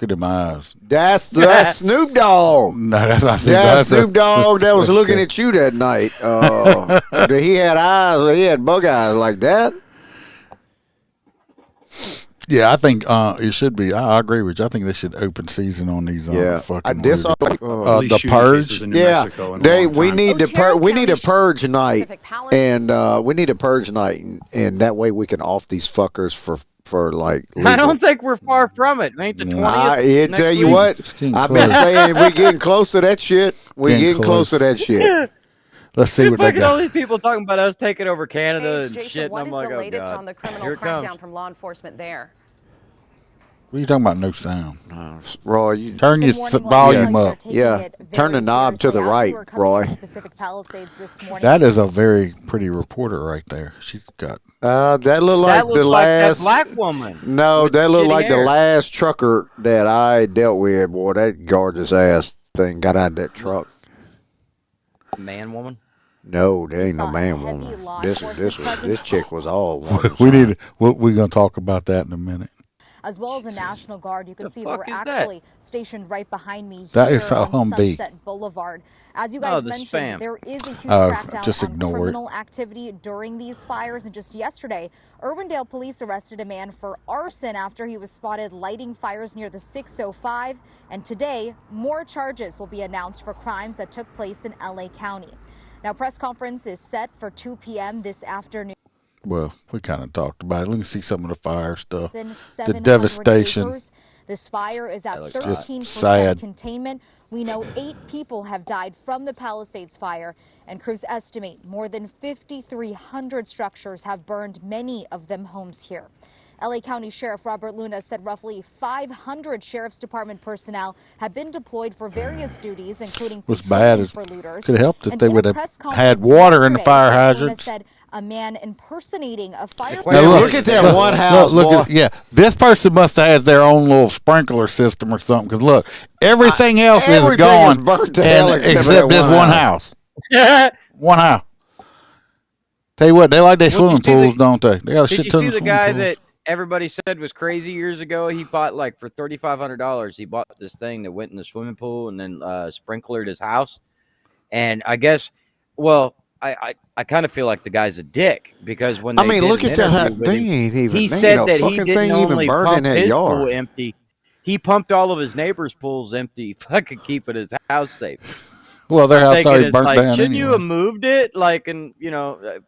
at them eyes. That's Snoop Dogg. No, that's not Snoop. That's Snoop Dogg that was looking at you that night. He had eyes, he had bug eyes like that. Yeah, I think it should be. I agree with you. I think they should open season on these. Fucking this movies. Police The shooting Purge. cases in New Yeah, Mexico in a long we time. need to Otero we need a County purge night, Pacific Palisades. and we need a purge night, and that way we can off these fuckers for like. I legal. don't think we're far from it. Ain't the 20th? I tell you week? what, It's getting I've been close. saying we're getting close to that shit. We're Getting getting close to close. that shit. Let's see Dude, what they fucking all got. these people talking about us taking over Canada Hey, and Jason, shit, and what I'm is like, the oh latest god, on the criminal here it crackdown comes. from law enforcement there? What are you talking about? No sound. Roy, you Turn your Good morning, volume Lawrence. up. Taking Yeah, it very turn the knob to the seriously. As we right, were coming Roy. into Pacific Palisades this morning, That is a very pretty reporter right there. She's got. that looked like That looks the like last. that black woman. No, with the that looked shitty like the hair. last trucker that I dealt with. Boy, that gorgeous ass thing got out of that truck. Man, woman. No, there ain't no Saw a man heavy woman. law This enforcement presence. this chick was all one. We need. We're gonna talk about that in a minute. as well as a National Guard. You can The see fuck they is were that? actually stationed right behind me That here is a on Humvee. Sunset Boulevard. As you Oh, guys the mentioned, spam. there is a huge Oh, crackdown just on ignore it. criminal activity during these fires. And just yesterday, Urbandale police arrested a man for arson after he was spotted lighting fires near the 605. And today, more charges will be announced for crimes that took place in LA County. Now, press conference is set for 2 p.m. this afternoon. Well, we kind of talked about it. Let me see some of the fire stuff. In The 700 devastation. acres. This fire is at just 13% sad. containment. We know 8 people have died from the Palisades fire, and crews estimate more than 5,300 structures have burned, many of them homes here. LA County Sheriff Robert Luna said roughly 500 Sheriff's Department personnel have been deployed for various duties, including What's bad patrolling is for looters. could have helped if And they in a would have press had conference water in the yesterday, fire Sheriff Luna hydrants. said a man impersonating a fire. Now, look at that one house, boy. yeah, this person must have had their own little sprinkler system or something. Because look, everything else is everything gone, is burnt to hell and- except for except that this one one house. One house. Tell you what, they like their Well, swimming did you see pools, don't they? They got a Did shit you ton see of the swimming guy pools. that everybody said was crazy years ago? He bought like for $3,500. He bought this thing that went in the swimming pool and then sprinklered his house. And I guess, well, I kind of feel like the guy's a dick because when they I mean, did look an at that. interview with Thing him, ain't even. he there said ain't no that he fucking didn't thing even only burned in pump that his pool yard. empty. He pumped all of his neighbors' pools empty, fucking keeping his house safe. Well, their house Thinking already it's burnt like, down shouldn't you anyway. have moved it? Like, and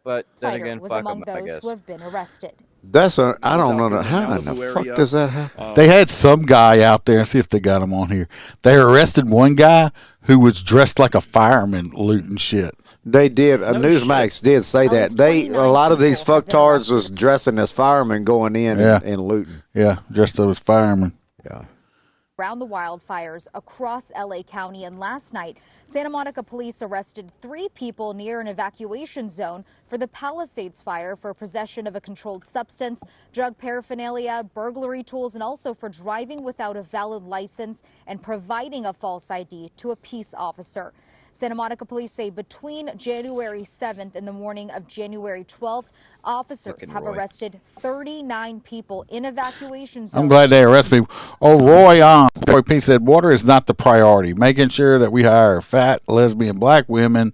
but then Fighter again, was fuck among 'em, I those guess. who have been arrested. I don't know how in the fuck does that happen. They had some guy out there. See if they got him on here. They arrested one guy who was dressed like a fireman looting shit. They did. Newsmax did say that. A lot of these fucktards was dressing as firemen going in and looting. Yeah, dressed up as firemen. Yeah. Around the wildfires across LA County, and last night, Santa Monica police arrested 3 people near an evacuation zone for the Palisades fire for possession of a controlled substance, drug paraphernalia, burglary tools, and also for driving without a valid license and providing a false ID to a peace officer. Santa Monica police say between January 7th and the morning of January 12th, officers have arrested 39 people in evacuation zones. I'm glad they arrested me. Oh, Roy P. said, water is not the priority. Making sure that we hire fat, lesbian, black women.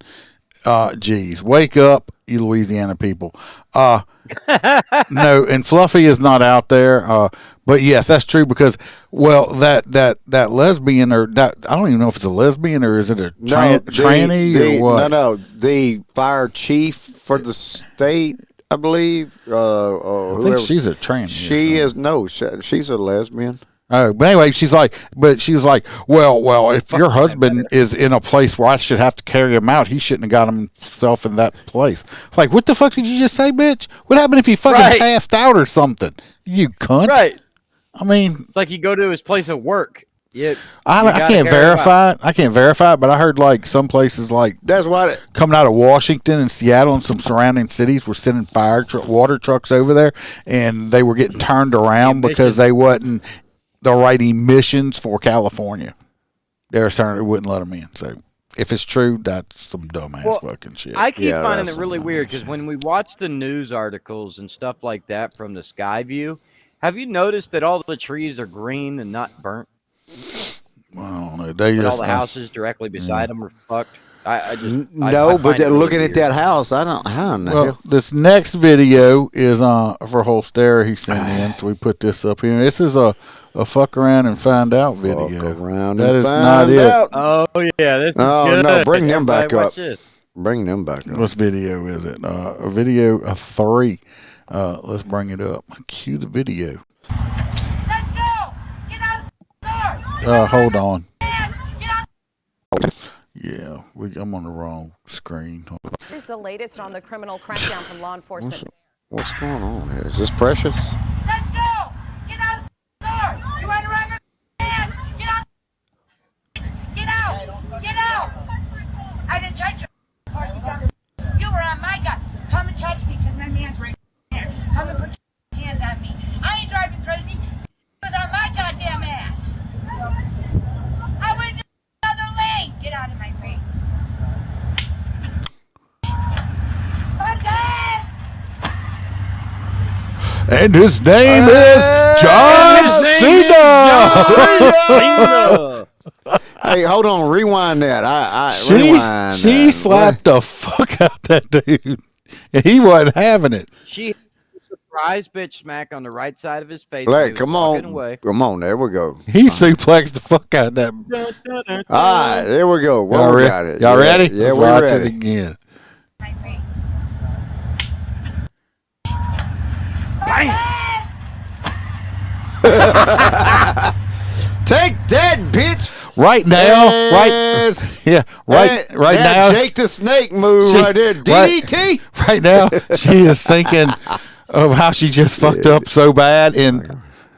Geez, wake up, you Louisiana people. No, and Fluffy is not out there. But yes, that's true because, well, that lesbian or that, I don't even know if it's a lesbian or is it a tranny or what? No, the fire chief for the state, I believe. I think she's a tranny. She's a lesbian. Oh, but anyway, she was like, well, if your husband is in a place where I should have to carry him out, he shouldn't have got himself in that place. It's like, what the fuck did you just say, bitch? What happened if he fucking passed out or something? You cunt. Right. I mean, it's like you go to his place of work. Yeah. I can't verify it. I can't verify it, but I heard like some places like that's why coming out of Washington and Seattle and some surrounding cities were sending water trucks over there, and they were getting turned around because they wasn't the right emissions for California. They were saying it wouldn't let them in. So if it's true, that's some dumbass fucking shit. I keep finding it really weird because when we watch the news articles and stuff like that from the sky view, have you noticed that all the trees are green and not burnt? Well, all the houses directly beside them are fucked. I looking at that house, I don't. How in the hell? This next video is for Holster. He sent in, so we put this up here. This is a fuck around and find out video. That is not it. Oh yeah, this is good. No, bring them Everybody back up. watch this. Bring them back up. What video is it? A video of 3. Let's bring it up. Cue the video. Let's go! Get out the door! Hold on. Get out! Yeah, I'm on the wrong screen. Here's the latest on the criminal crackdown from law enforcement. What's going on here? Is this Precious? Let's go! Get out the door! You want to run your hands? Get out! Get out! Get out! I didn't touch you. You were on my gun. Come and touch me because my man's right there. Come and put your hands on me. I ain't driving crazy. It was on my goddamn ass. I went to another lane. Get out of my way. And his name is John Cena. Hey, hold on. Rewind that. She slapped the fuck out that dude. And he wasn't having it. She surprise bitch smack on the right side of his face. Hey, come on. Come on. There we go. He suplexed the fuck out of that. All right. There we go. Y'all we got it. Y'all ready? Yeah, we're ready. It again. Take that, bitch. Right now, yes. right now. Jake the Snake move right there. DDT. Right now, she is thinking of how she just fucked up so bad, and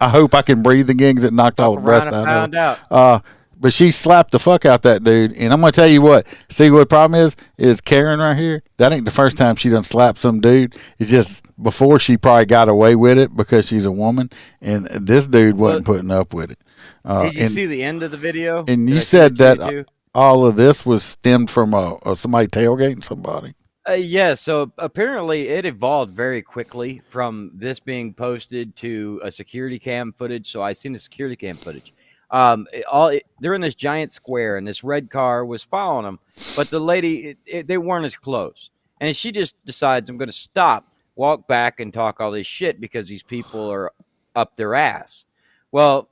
I hope I can breathe again because it knocked all the breath out of her. But she slapped the fuck out that dude, and I'm gonna tell you what. See what the problem is Karen right here. That ain't the first time she done slapped some dude. It's just before she probably got away with it because she's a woman, and this dude wasn't putting up with it. Did you see the end of the video? And you said that all of this was stemmed from somebody tailgating somebody. Yeah, so apparently it evolved very quickly from this being posted to a security cam footage. So I seen the security cam footage. They're in this giant square, and this red car was following them. But the lady, they weren't as close, and she just decides, I'm going to stop, walk back, and talk all this shit because these people are up their ass. Well,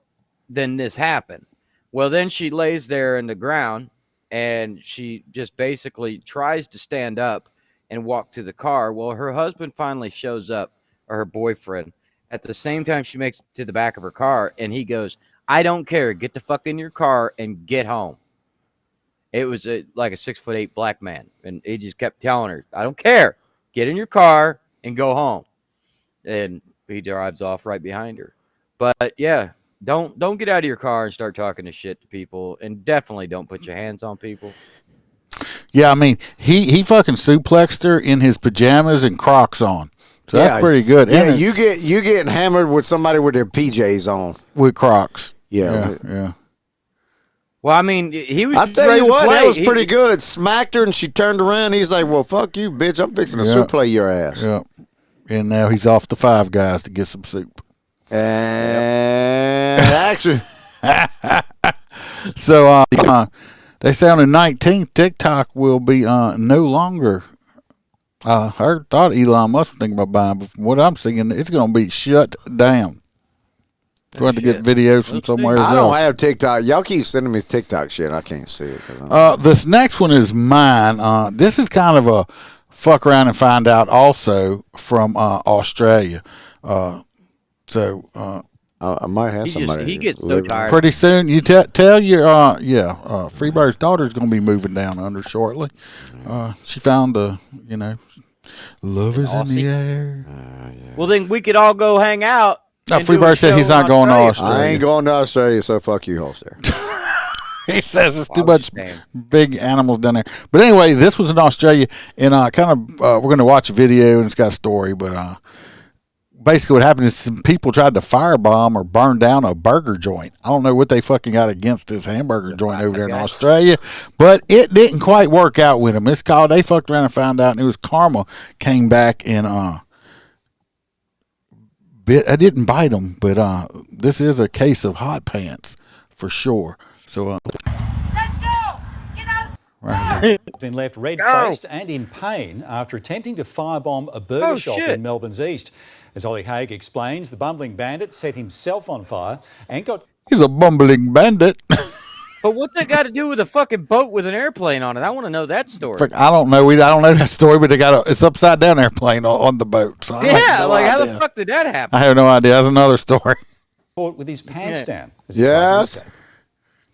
then this happened. Well, then she lays there in the ground, and she just basically tries to stand up and walk to the car. Well, her husband finally shows up, or her boyfriend. At the same time, she makes it to the back of her car, and he goes, "I don't care. Get the fuck in your car and get home." It was like a 6'8" black man, and he just kept telling her, "I don't care. Get in your car and go home." And he drives off right behind her. But yeah, don't get out of your car and start talking to shit to people, and definitely don't put your hands on people. Yeah, I mean, he fucking suplexed her in his pajamas and Crocs on. So that's pretty good. Yeah, And you getting hammered with somebody with their PJs on. with Crocs. Yeah. Yeah. Well, I mean, he was. I'll tell ready you to what, play. that was pretty good. Smacked her and she turned around. He's like, "Well, fuck you, bitch. I'm fixing to soup play your ass." Yeah. And now he's off to Five Guys to get some soup. And actually, So they say on the 19th, TikTok will be no longer. I thought Elon Musk was thinking about buying, but from what I'm seeing, it's going to be shut down. We're going to get videos from somewhere else. I don't have TikTok. Y'all keep sending me TikTok shit. I can't see it. This next one is mine. This is kind of a fuck around and find out also from Australia. I might have somebody. He gets so tired. Pretty soon, you tell your Freebird's daughter's going to be moving down under shortly. She found love is in the air. Well, then we could all go hang out. No, and do a Freebird said show he's not in going to Australia. I ain't going to Australia, so fuck you, Holster. He says it's too much big animals down there. But anyway, this was in Australia, and we're going to watch a video, and it's got a story. But basically, what happened is some people tried to firebomb or burn down a burger joint. I don't know what they fucking got against this hamburger joint over there in Australia, but it didn't quite work out with them. It's called. They fucked around and found out, and it was karma came back and I didn't bite them, but this is a case of hot pants for sure. So, been left red-faced and in pain after attempting to firebomb a burger shop in Melbourne's east. As Ollie Haig explains, the bumbling bandit set himself on fire and got... He's a bumbling bandit. But what's that got to do with a fucking boat with an airplane on it? I want to know that story. I don't know. I don't know that story, but they got it's upside down airplane on the boat. So how the fuck did that happen? I have no idea. That's another story. Caught with his pants down. Yes.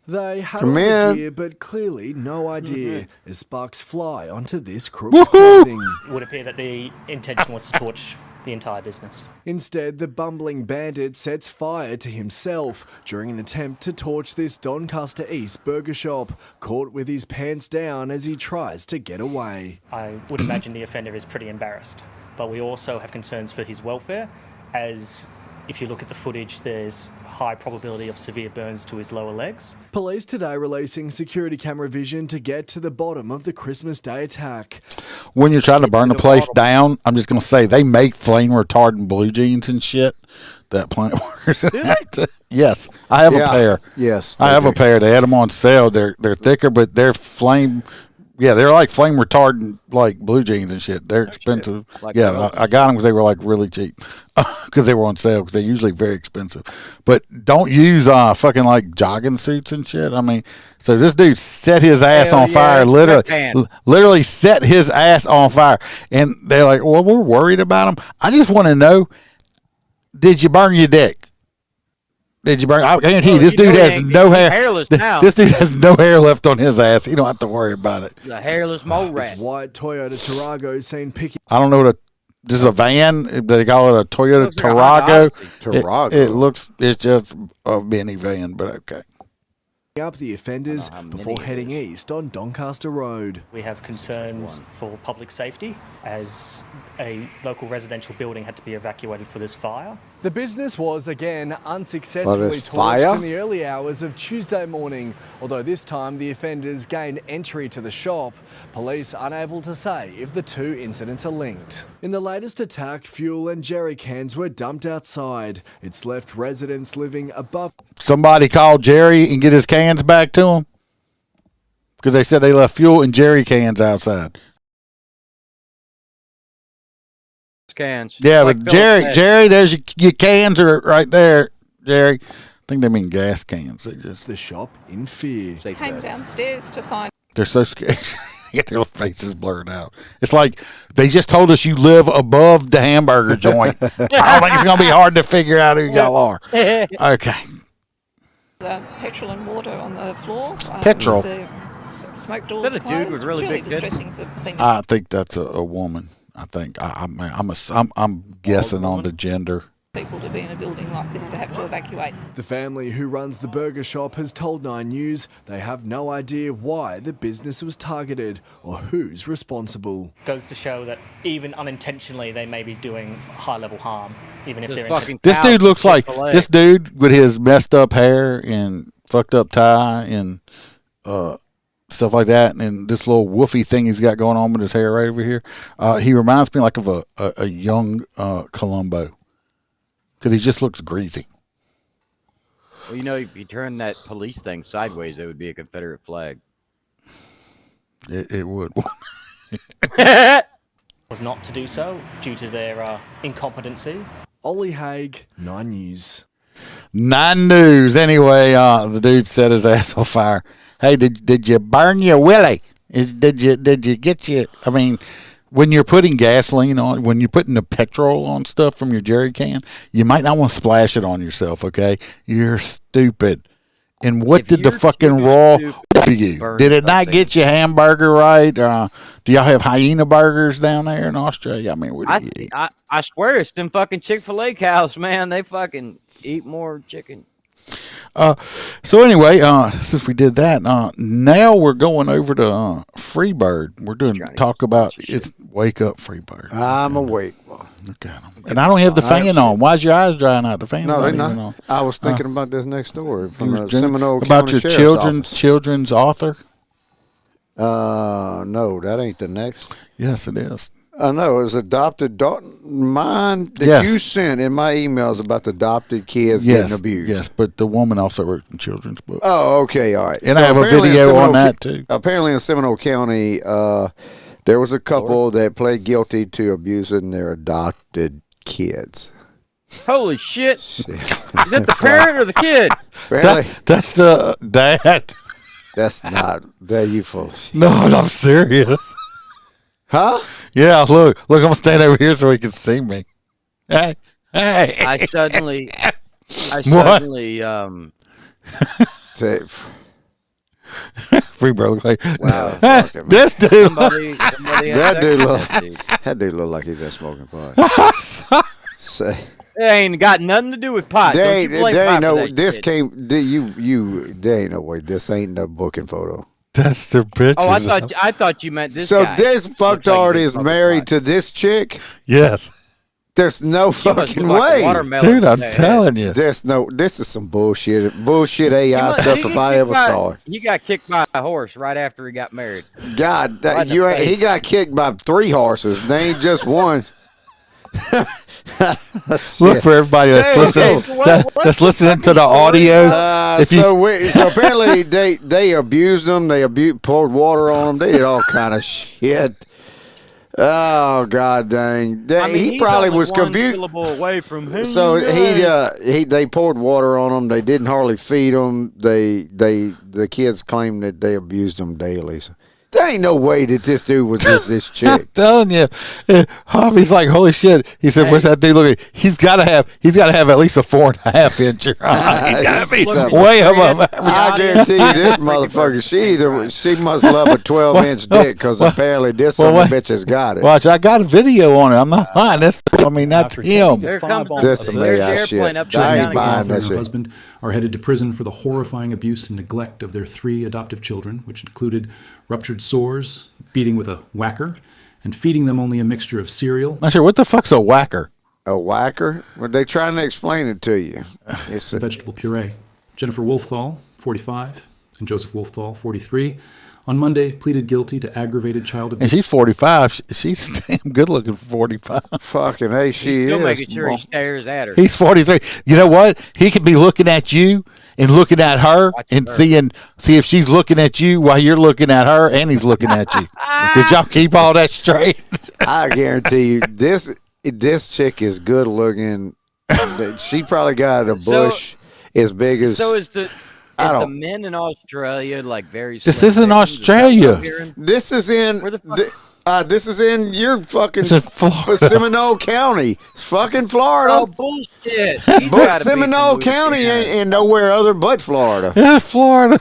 They had Come all the in. gear, but clearly no idea as sparks fly onto this crook's clothing. It would appear that the intention was to torch the entire business. Instead, the bumbling bandit sets fire to himself during an attempt to torch this Doncaster East burger shop, caught with his pants down as he tries to get away. I would imagine the offender is pretty embarrassed, but we also have concerns for his welfare, as if you look at the footage, there's high probability of severe burns to his lower legs. Police today releasing security camera vision to get to the bottom of the Christmas Day attack. When you're trying to burn the place down, I'm just going to say they make flame retardant blue jeans and shit. That plant workers. Yes, I have a pair. Yes, I have a pair. They had them on sale. They're thicker, but they're flame. Yeah, they're like flame retardant, like blue jeans and shit. They're expensive. I got them because they were like really cheap because they were on sale because they're usually very expensive. But don't use fucking like jogging suits and shit. I mean, so this dude set his ass on fire, literally set his ass on fire. And they're like, well, we're worried about him. I just want to know, did you burn your dick? Did you burn? I guarantee you, this dude has no hair. Hairless now. This dude has no hair left on his ass. He don't have to worry about it. The hairless mole rat. This white Toyota Tarago seen picking. I don't know what this is a van. They call it a Toyota Tarago. Tarago. It looks. It's just a minivan, but okay. Up the offenders before heading east on Doncaster Road. We have concerns for public safety, as a local residential building had to be evacuated for this fire. The business was again unsuccessfully torched in the early hours of Tuesday morning, although this time the offenders gained entry to the shop. Police unable to say if the two incidents are linked. In the latest attack, fuel and jerry cans were dumped outside. It's left residents living above. Somebody call Jerry and get his cans back to him because they said they left fuel and jerry cans outside. Cans. Yeah, like but Jerry, there's your cans are right there, Jerry. I think they mean gas cans. They just the shop in fear. Came downstairs to find. They're so scared. Get their faces blurred out. It's like they just told us you live above the hamburger joint. I don't think it's going to be hard to figure out who y'all are. Okay. Petrol and water on the floor. Petrol. The smoke doors Is that a dude with closed. really It's big distressing for seniors. I think that's a woman. I think I'm guessing on the gender. People to be in a building like this to have to evacuate. The family who runs the burger shop has told 9 News they have no idea why the business was targeted or who's responsible. Goes to show that even unintentionally, they may be doing high-level harm, even if they're This dude looks like this dude with his messed up hair and fucked up tie and stuff like that, and this little woofy thing he's got going on with his hair right over here. He reminds me like of a young Columbo. Because he just looks greasy. Well, you know, if you turn that police thing sideways, it would be a Confederate flag. It would. was not to do so due to their incompetency. Ollie Haig, 9 News. 9 News. Anyway, the dude set his ass on fire. Hey, did you burn your willy? Did you get you? I mean, when you're putting gasoline on, when you're putting the petrol on stuff from your jerry can, you might not want to splash it on yourself, okay? You're stupid. And what did the fucking raw do you? Did it not get your hamburger right? Do y'all have hyena burgers down there in Australia? I mean, what do you eat? I swear it's them fucking Chick-fil-A cows, man. They fucking eat more chicken. So anyway, since we did that, now we're going over to Freebird. We're doing talk about it's Wake Up Freebird. I'm awake. Okay, and I don't have the fan on. Why's your eyes drying out? The fan's No, they're not even not. on. I was thinking about this next story from the Dreaming Seminole about County your Sheriff's children's author. No, that ain't the next. Yes, it is. I know. It was adopted daughter. Mine that Yes. you sent in my emails about the adopted kids Yes, getting abused. yes, but the woman also wrote some children's books. Oh, okay, all right. And I have a apparently in video on Seminole that, too. Apparently in Seminole County, there was a couple that pled guilty to abusing their adopted kids. Holy shit. Is that the parent or the kid? Apparently, That's the dad. that's not. That you full of shit. No, I'm serious. Huh? Yeah, look, I'm gonna stand over here so he can see me. Hey. I suddenly Freebird look like Wow, this dude. somebody had that dude look like he's been smoking pot. Say. It ain't got nothing to do with pot. They Don't you blame ain't pot for no. that This shit. came. There ain't no way. This ain't no booking photo. That's the picture. Oh, I thought you meant this So guy. this Looks like fucktard he's is smoking married pot. to this chick. Yes, There's no She must fucking look like a way. watermelon dude, with I'm that telling you. This is some bullshit AI must- stuff he if got I kicked ever by- saw it. He got kicked by a horse right after he got married. God, Right in you the ain't, he face. got kicked by 3 horses. They ain't just one. Look for everybody that's Hey, listening. so what- That's listening to the audio. If you- So apparently they abused them. They poured water on them. They did all kind of shit. Oh God dang! He he's probably only was one confused. syllable away from who So knows. they poured water on them. They didn't hardly feed them. The kids claimed that they abused them daily. So there ain't no way that this dude was just this chick. I'm telling you, Hobby's like, holy shit. He said, "Where's that dude looking? He's got to have at least a 4.5 inch. He's got to be way above average." I guarantee you, this motherfucker. She must love a 12-inch dick because apparently this son of a bitch has got it. Watch, I got a video on it. I'm not lying. That's him. There comes This some there's the AI airplane shit. up I there. ain't buying that and her shit. husband are headed to prison for the horrifying abuse and neglect of their 3 adoptive children, which included ruptured sores, beating with a whacker, and feeding them only a mixture of cereal. Not sure what the fuck's a whacker. A whacker? Well, they trying to explain it to you. It's a Vegetable puree. Jennifer Wolfthal, 45, and Joseph Wolfthal, 43, on Monday pleaded guilty to aggravated child And abuse. she's 45. She's damn good looking for 45. fucking hey, she He's still is. making sure he stares at her. He's 43. You know what? He could be looking at you and looking at her and see if she's looking at you while you're looking at her and he's looking at you. Did y'all keep all that straight? I guarantee you, this chick is good looking. She probably got a bush as big as. So is the I Is the don't. men in Australia like very? This slick isn't pickings? Is that what I'm Australia. hearing? This is in. Where the fuck? This is in your fucking This is Florida. Seminole County. It's fucking Florida. Oh bullshit! He's gotta be Seminole from County Louisiana. ain't nowhere other but Florida. Yeah, Florida.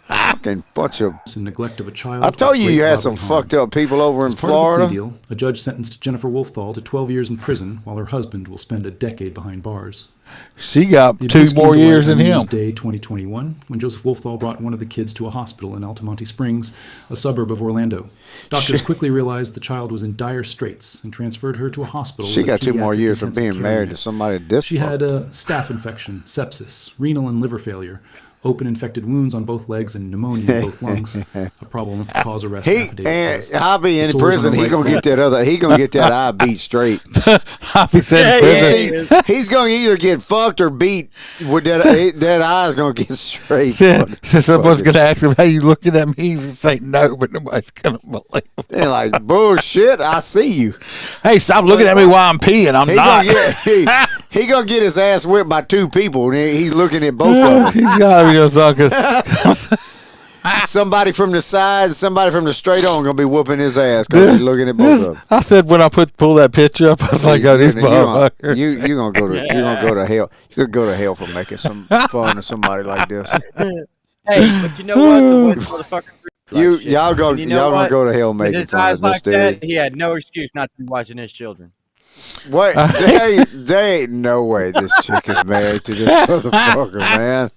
Fucking bunch of. and neglect of a child. I told with you great you had bodily some harm. fucked up people over in As part of the plea Florida. deal, a judge sentenced Jennifer Wolfthal to 12 years in prison, while her husband will spend a decade behind bars. She got The 2 abuse came more to light years on than New him. Year's Day 2021, when Joseph Wolfthal brought one of the kids to a hospital in Altamonte Springs, a suburb of Orlando. Doctors quickly realized the child was in dire straits and transferred her to a hospital. She with a got 2 more pediatric years for intensive being care married unit. to somebody this. She had a staph infection, sepsis, renal and liver failure, open infected wounds on both legs, and pneumonia in both lungs. A problem with cause arrest affidavit And says. I'll be The in sores prison. on her He right gonna foot- get that other. He gonna get that eye beat straight. Hoppy said prison. He's gonna either get fucked or beat. With that, that eye's gonna get straight. Said someone's going to ask him, how you looking at me? He's going to say no, but nobody's going to believe him. They're like, bullshit. I see you. Hey, stop looking at me while I'm peeing. I'm He not. he gonna get his ass whipped by 2 people, and he's looking at both of them. He's got to be a sucker. Somebody from the side, somebody from the straight on gonna be whooping his ass because he's looking at both of them. I said when I pull that picture up, I was like, oh, this You motherfucker. gonna go to you gonna go to hell. You could go to hell for making some fun of somebody like this. Hey, but you know what? The motherfucker. Y'all go And you know y'all gonna what? go to hell With making his fun eyes of this like that, dude. he had no excuse not to be watching his children. What? There ain't no way this chick is married to this motherfucker, man.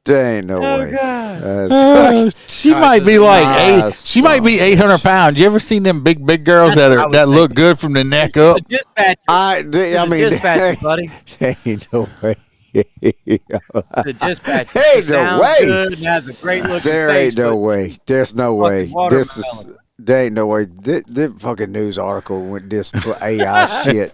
There ain't no way. She might be like she might be 800 pounds. You ever seen them big girls that look good from the neck up? The dispatcher. I mean, dispatcher, buddy. There ain't no way. The dispatcher. Ain't She no sounds way. good and has a great looking There face, ain't no but way. There's no way. watermelon. This is. There ain't no way. This fucking news article with this AI shit.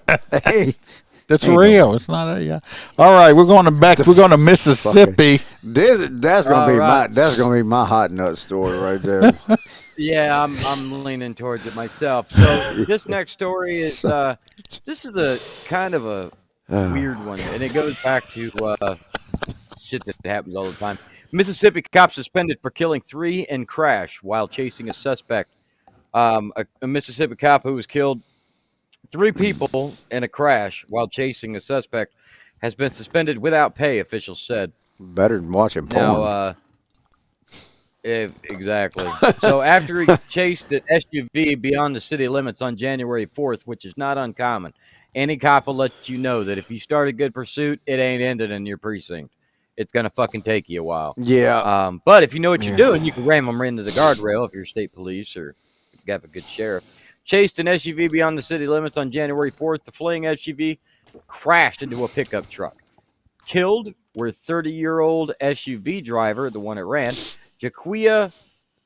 That's Ain't no real. It's not a. All right, we're going to Mississippi. That's gonna be right. that's gonna be my hot nut story right there. Yeah, I'm leaning towards it myself. So this next story is this is a kind of a weird one, and it goes back to shit that happens all the time. Mississippi cop suspended for killing 3 in crash while chasing a suspect. A Mississippi cop who was killed 3 people in a crash while chasing a suspect has been suspended without pay, officials said. Better than watching porn. Now, exactly. So after he chased an SUV beyond the city limits on January 4th, which is not uncommon, any cop will let you know that if you start a good pursuit, it ain't ended in your precinct. It's gonna fucking take you a while. Yeah. But if you know what you're doing, you can ram them into the guardrail if you're state police or if you have a good sheriff. Chased an SUV beyond the city limits on January 4th. The fleeing SUV crashed into a pickup truck. Killed were 30-year-old SUV driver, the one that ran, Jaquia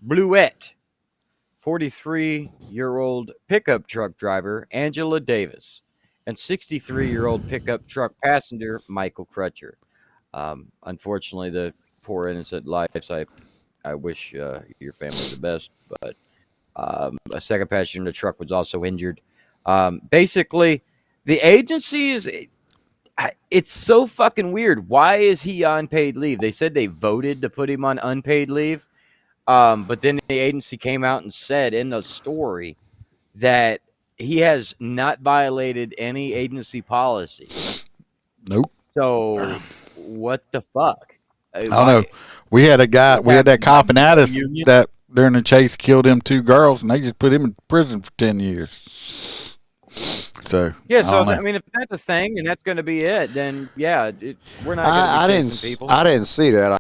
Bluette, 43-year-old pickup truck driver, Angela Davis, and 63-year-old pickup truck passenger, Michael Crutcher. Unfortunately, the poor innocent lives, I wish your family the best, but a second passenger in the truck was also injured. Basically, the agency is... It's so fucking weird. Why is he on paid leave? They said they voted to put him on unpaid leave. But then the agency came out and said in the story that he has not violated any agency policy. Nope. So what the fuck? I don't know. We had that cop in Addis that during the chase killed them 2 girls, and they just put him in prison for 10 years. So yeah, so I mean, if that's a thing and that's going to be it, then yeah, we're not going to be chasing people. I didn't see that.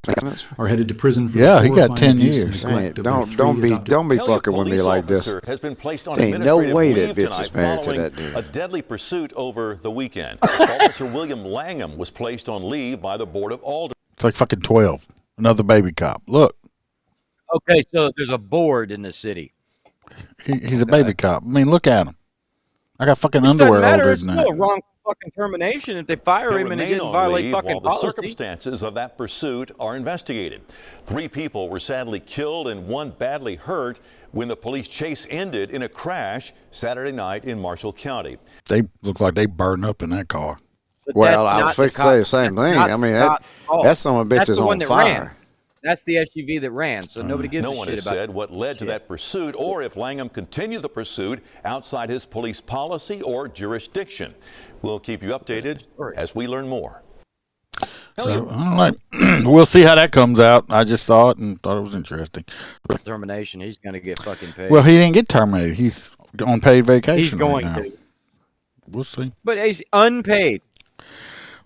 Are headed to prison for he got 10 years. Don't be fucking with me like this. Has been placed on Ain't no administrative way leave that bitch is tonight married to following that dude. a deadly pursuit over the weekend. Officer William Langham was placed on leave by the Board of Aldermen. It's like fucking 12. Another baby cop. Look, Okay, so there's a board in the city. he's a baby cop. I mean, look at him. I got fucking Which underwear doesn't matter. older It's than still that. a wrong fucking termination if they fire He'll him and he remain didn't on violate leave fucking while the policy. circumstances of that pursuit are investigated. 3 people were sadly killed and 1 badly hurt when the police chase ended in a crash Saturday night in Marshall County. They look like they burned up in that car. But Well, that's I was not fixing to cop- say the same that's thing. not I mean, the that, cop's fault. that son of a bitch That's is the one on that fire. ran. That's the SUV that ran, so nobody gives No a one shit has about said what led to that pursuit or if Langham continued the pursuit outside his police policy or jurisdiction. We'll keep you updated as we learn more. So, all right. We'll see how that comes out. I just saw it and thought it was interesting. termination. He's going to get fucking paid. Well, he didn't get terminated. He's on paid vacation. He's going right now. to. We'll see. But he's unpaid.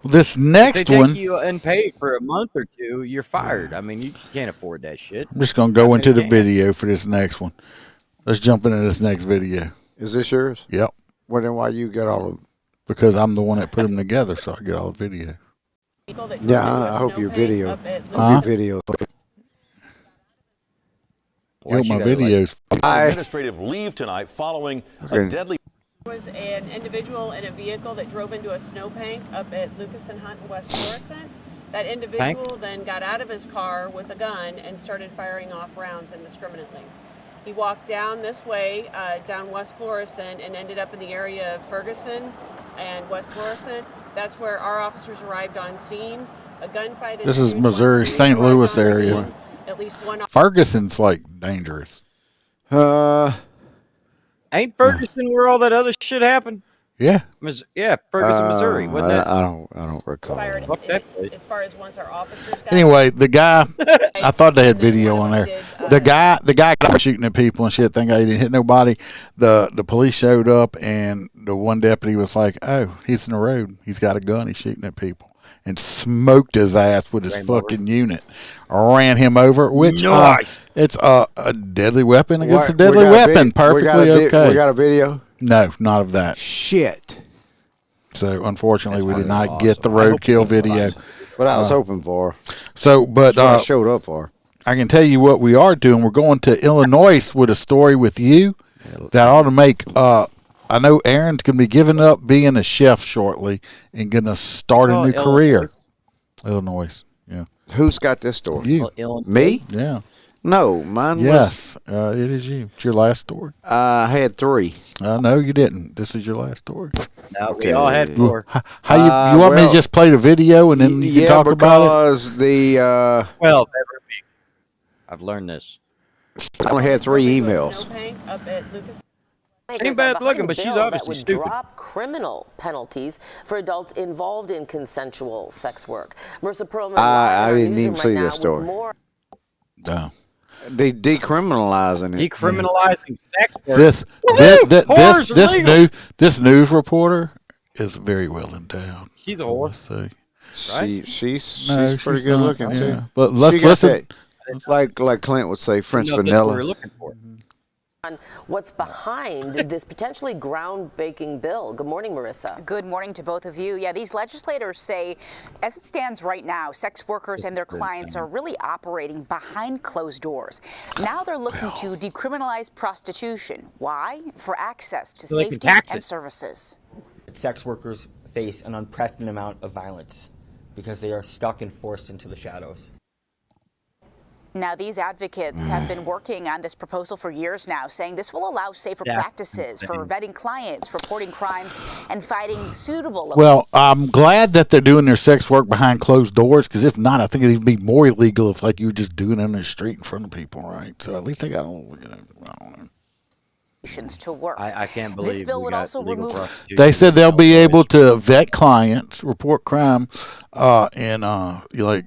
This If next they one, take you unpaid for a month or two, you're fired. I mean, you can't afford that shit. I'm just going to go I into the can't. video for this next one. Let's jump into this next video. Is this yours? Yep. Well, then why you got all of Because I'm the one that put them together, so I get all the video. Yeah, I hope your video. Huh? Your video. You know, my videos. Administrative leave tonight following a deadly. Was an individual in a vehicle that drove into a snowbank up at Lucas and Hunt in West Florissant. That individual then got out of his car with a gun and started firing off rounds indiscriminately. He walked down this way, down West Florissant, and ended up in the area of Ferguson and West Florissant. That's where our officers arrived on scene. A gunfight. This is Missouri, St. Louis area. At least one. Ferguson's like dangerous. Ain't Ferguson where all that other shit happened? Yeah. Yeah, Ferguson, Missouri. Wasn't that? I don't recall. Fuck that place. As far as once our officers got Anyway, the guy, I thought they had video on there. The guy got shooting at people and shit. Think I didn't hit nobody. The police showed up and the one deputy was like, "Oh, he's in the road. He's got a gun. He's shooting at people," and smoked his ass with his fucking unit. Ran him over. Which Nice. It's a deadly weapon against a We deadly got weapon. we Perfectly okay. We got a video. No, not of that. Shit. So unfortunately, we did not get the roadkill video. What I was hoping for. So, but What I showed up for. I can tell you what we are doing. We're going to Illinois with a story with you that ought to make. I know Aaron's going to be giving up being a chef shortly and going to start a new career. Illinois, yeah. Who's got this story? You. Me? Yeah. No, mine Yes, it is you. It's your last story. I had 3. No, you didn't. This is your last story. No, we all had 4. How you want me to just play the video and then you can talk about it? Because the 12 every week. I've learned this. I only had 3 emails. Ain't bad looking, but she's obviously stupid. Drop criminal penalties for adults involved in consensual sex work. Marissa Perlman. I didn't even see this story. No. They decriminalizing it. Decriminalizing sex work. This news reporter is very well endowed. She's a whore. She's No, pretty she's good not, looking too. yeah. But let's She got listen. that, like Clint would say, French No, that's what vanilla. we're looking for. On what's behind this potentially groundbreaking bill. Good morning, Marissa. Good morning to both of you. Yeah, these legislators say, as it stands right now, sex workers and their clients are really operating behind closed doors. Now they're looking to decriminalize prostitution. Why? For access to safety and services. Sex workers face an unprecedented amount of violence because they are stuck and forced into the shadows. Now, these advocates have been working on this proposal for years now, saying this will allow safer practices for vetting clients, reporting crimes, and finding suitable. Well, I'm glad that they're doing their sex work behind closed doors, because if not, I think it'd be more illegal if like you were just doing it on the street in front of people, right? So at least they got a little, I don't know. To work. I can't believe this bill would also remove. They said they'll be able to vet clients, report crime, and like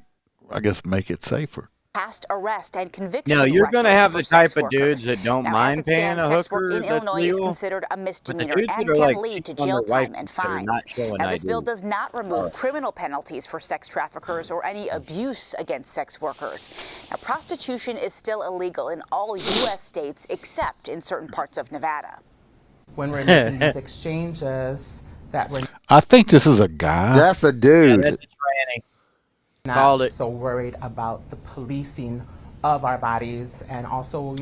I guess make it safer. Past arrest and conviction. Now you're going to have the type of workers. dudes that don't Now, mind as it paying stands, a sex work hooker. in That's Illinois is legal. considered a misdemeanor dudes and that are, can like, lead to cheating on jail their time wife and that are fines. not showing Now, this bill ID. does not remove criminal penalties for sex traffickers or any abuse against sex workers. Now, prostitution is still illegal in all U.S. states except in certain parts of Nevada. When we're making these exchanges, that we're I think this is a guy. That's a dude. Yeah, that's a tranny. not Called it. so worried about the policing of our bodies, and also,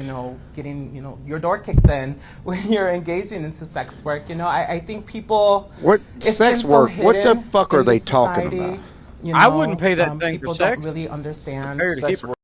getting, your door kicked in when you're engaging into sex work. I think people. What it's sex been so work? What the hidden fuck are in they this talking society. about? I wouldn't pay that thing people for sex. Don't really understand Pay her to sex keep her. work.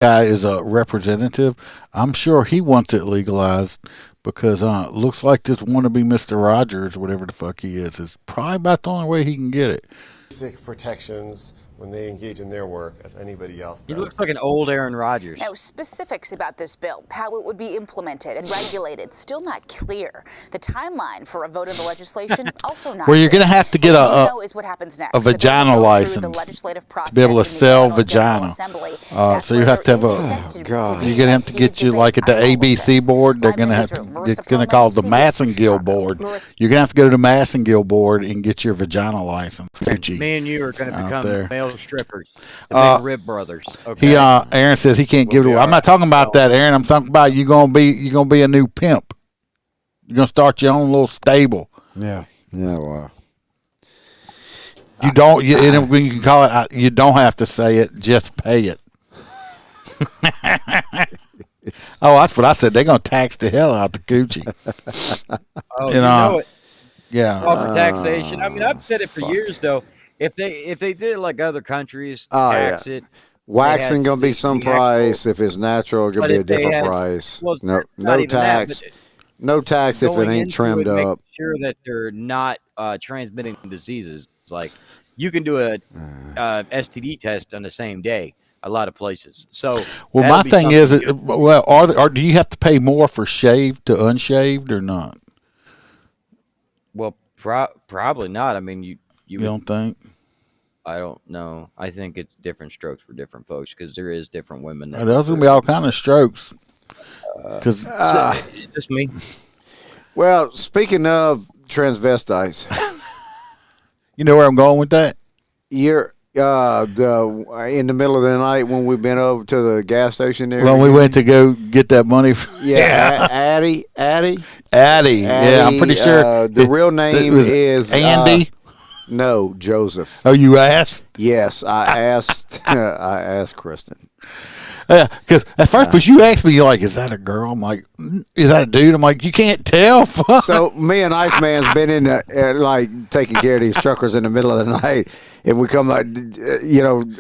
Guy is a representative. I'm sure he wants it legalized, because looks like this wannabe Mr. Rogers, whatever the fuck he is probably about the only way he can get it. Basic protections when they engage in their work as anybody else does. He looks like an old Aaron Rodgers. Now, specifics about this bill, how it would be implemented and regulated, still not clear. The timeline for a vote of the legislation also not Well, you're clear. going to have to get What we do know is what happens next. a The bill vagina will go through the license legislative to be able to process in the sell General vagina. Assembly. So you have to have a. You're going to have to get you like at the ABC board. They're going to have to. It's going to call the Massengill board. You're going to have to go to the Massengill board and get your vagina license. Me and you are going to out become there. male strippers, the Big Rib Brothers. Okay. He Aaron says he can't give it away. I'm not talking about that, Aaron. I'm talking about you're gonna be a new pimp. You're gonna start your own little stable. Yeah. Wow. You don't. You can call it. You don't have to say it. Just pay it. Oh, that's what I said. They're gonna tax the hell out the coochie. Oh, you know it. Yeah. Proper taxation. I mean, I've said it for years though. If they did it like other countries, tax it. Waxing gonna be some price. If it's natural, it could be a different price. Well, No it's not even that, tax. but No tax if it going ain't into trimmed it, make up. sure that they're not transmitting diseases. It's like you can do a STD test on the same day. A lot of places. So well, my thing is, do you have to pay more for shaved to unshaved or not? Well, probably not. I mean, you don't think? I don't know. I think it's different strokes for different folks because there is different women. There's gonna be all kind of strokes. Because just me. Well, speaking of transvestites, you know where I'm going with that. You're in the middle of the night when we've been over to the gas station there. Well, we went to go get that money. Addie. Yeah, I'm pretty sure the real name is Andy. No, Joseph. Oh, you asked? Yes, I asked. I asked Kristen. Yeah, because at first, but you asked me, you're like, "Is that a girl?" I'm like, "Is that a dude?" I'm like, "You can't tell." So me and Iceman's been in like taking care of these truckers in the middle of the night, and we come like,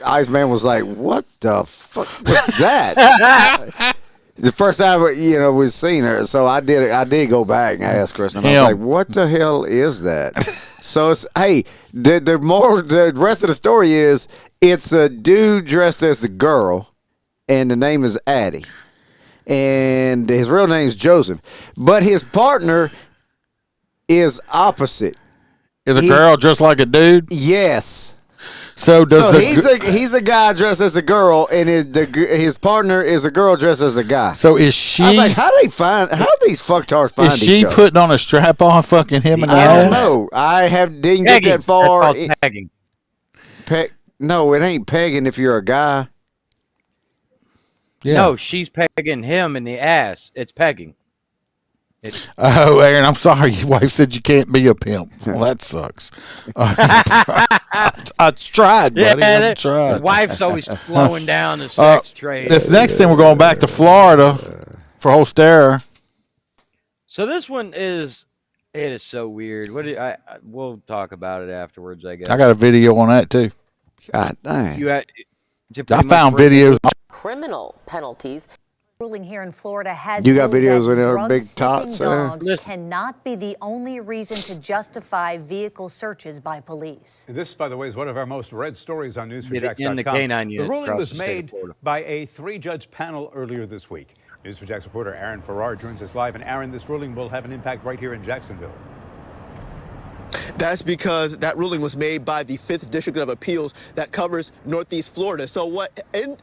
Iceman was like, "What the fuck was that?" The first time we've seen her, so I did go back and ask Kristen. I was like, "What the hell is that?" So it's the rest of the story is it's a dude dressed as a girl. And the name is Addie. And his real name is Joseph. But his partner is opposite. Is a girl dressed like a dude? Yes. So he's a guy dressed as a girl, and his partner is a girl dressed as a guy. So is she? I was like, how do these fucktards find each other? Is she putting on a strap on, fucking him in the I ass? don't know. I didn't get that far. That's called pegging. No, it ain't pegging if you're a guy. Yeah. No, she's pegging him in the ass. It's pegging. Oh, Aaron, I'm sorry. Your wife said you can't be a pimp. Well, that sucks. I tried, buddy. Yeah, I tried. the wife's always slowing down the sex trade. This next thing, we're going back to Florida for Holstera. So this one is so weird. We'll talk about it afterwards, I guess. I got a video on that too. God dang. I found videos. Criminal penalties. Ruling here in Florida has you got ruled videos that with her big tots there? dogs cannot be the only reason to justify vehicle searches by police. This, by the way, is one of our most read stories on News4Jax.com. the canine unit The ruling across was the state of made Florida. by a 3-judge panel earlier this week. News4Jax reporter Aaron Farrar joins us live. And Aaron, this ruling will have an impact right here in Jacksonville. That's because that ruling was made by the 5th District of Appeals that covers Northeast Florida. So what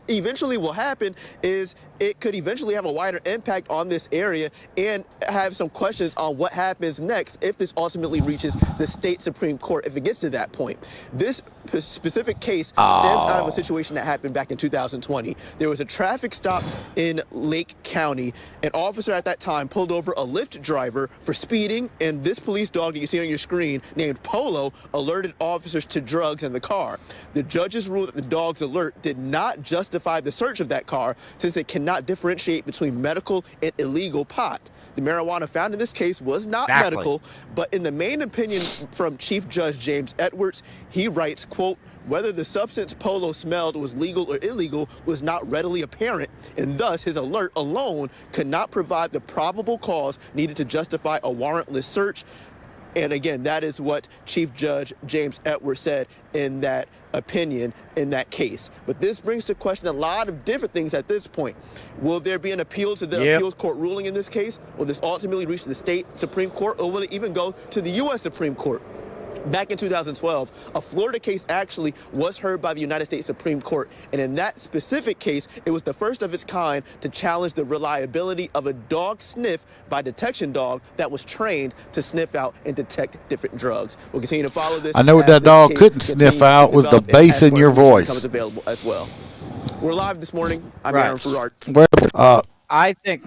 eventually will happen is it could eventually have a wider impact on this area and have some questions on what happens next if this ultimately reaches the state Supreme Court, if it gets to that point. This specific case stems out of a situation that happened back in 2020. There was a traffic stop in Lake County. An officer at that time pulled over a Lyft driver for speeding, and this police dog that you see on your screen named Polo alerted officers to drugs in the car. The judges ruled that the dog's alert did not justify the search of that car since it cannot differentiate between medical and illegal pot. The marijuana found in this case was not medical, but in the main opinion from Chief Judge James Edwards, he writes, quote, whether the substance Polo smelled was legal or illegal was not readily apparent, and thus his alert alone could not provide the probable cause needed to justify a warrantless search. And again, that is what Chief Judge James Edwards said in that opinion in that case. But this brings to question a lot of different things at this point. Will there be an appeal to the appeals court ruling in this case? Will this ultimately reach the state Supreme Court, or will it even go to the U.S. Supreme Court? Back in 2012, a Florida case actually was heard by the United States Supreme Court. And in that specific case, it was the first of its kind to challenge the reliability of a dog sniff by detection dog that was trained to sniff out and detect different drugs. We'll continue to follow this. I know what that dog couldn't sniff out was the bass in your voice. Becomes available as well. We're live this morning. I'm Right. Aaron Farrar. I think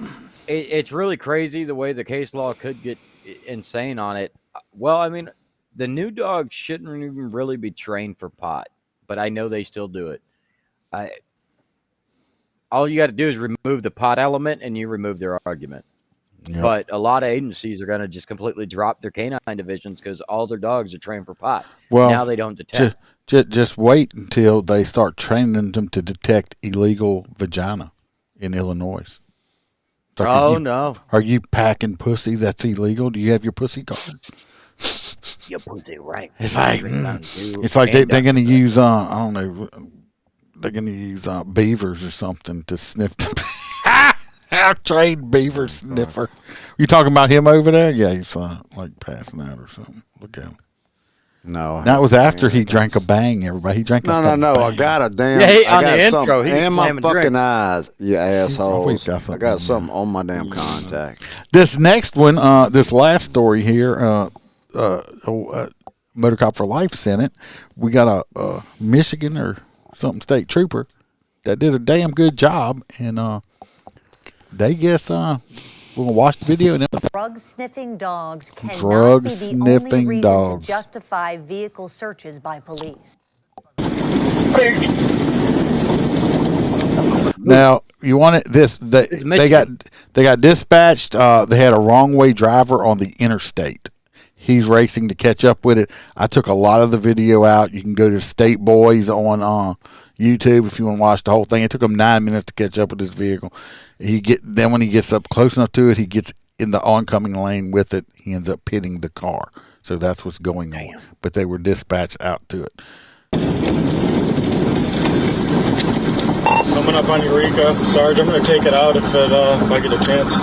it's really crazy the way the case law could get insane on it. Well, I mean, the new dogs shouldn't even really be trained for pot, but I know they still do it. All you got to do is remove the pot element, and you remove their argument. Yep. But a lot of agencies are going to just completely drop their canine divisions because all their dogs are trained for pot. Well, now they don't detect. Just wait until they start training them to detect illegal vagina in Illinois. It's like, no. Are you packing pussy that's illegal? Do you have your pussy card? Your pussy right. It's like they're going to use I don't know, they're going to use beavers or something to sniff. A trained beaver sniffer. You talking about him over there? Yeah, he's like passing out or something. Look at him. No, that was after he drank a bang. Everybody, he drank. No. Bang. I got a damn. Yeah, on I got the something intro, he was in my slamming fucking drink. eyes. You assholes. I got something on my damn contact. This next one, this last story here, Motor Cop for Life sent it. We got a Michigan or something state trooper that did a damn good job, and they guess we're gonna watch the video. And Drug sniffing dogs cannot Drug be the sniffing only reason dogs. to justify vehicle searches by police. Now you want it? They got dispatched. They had a wrong way driver on the interstate. He's racing to catch up with it. I took a lot of the video out. You can go to State Boys on YouTube if you want to watch the whole thing. It took him 9 minutes to catch up with his vehicle. Then when he gets up close enough to it, he gets in the oncoming lane with it. He ends up hitting the car. So that's what's going on. But they were dispatched out to it. Coming up on Eureka, Sarge. I'm going to take it out if I get a chance.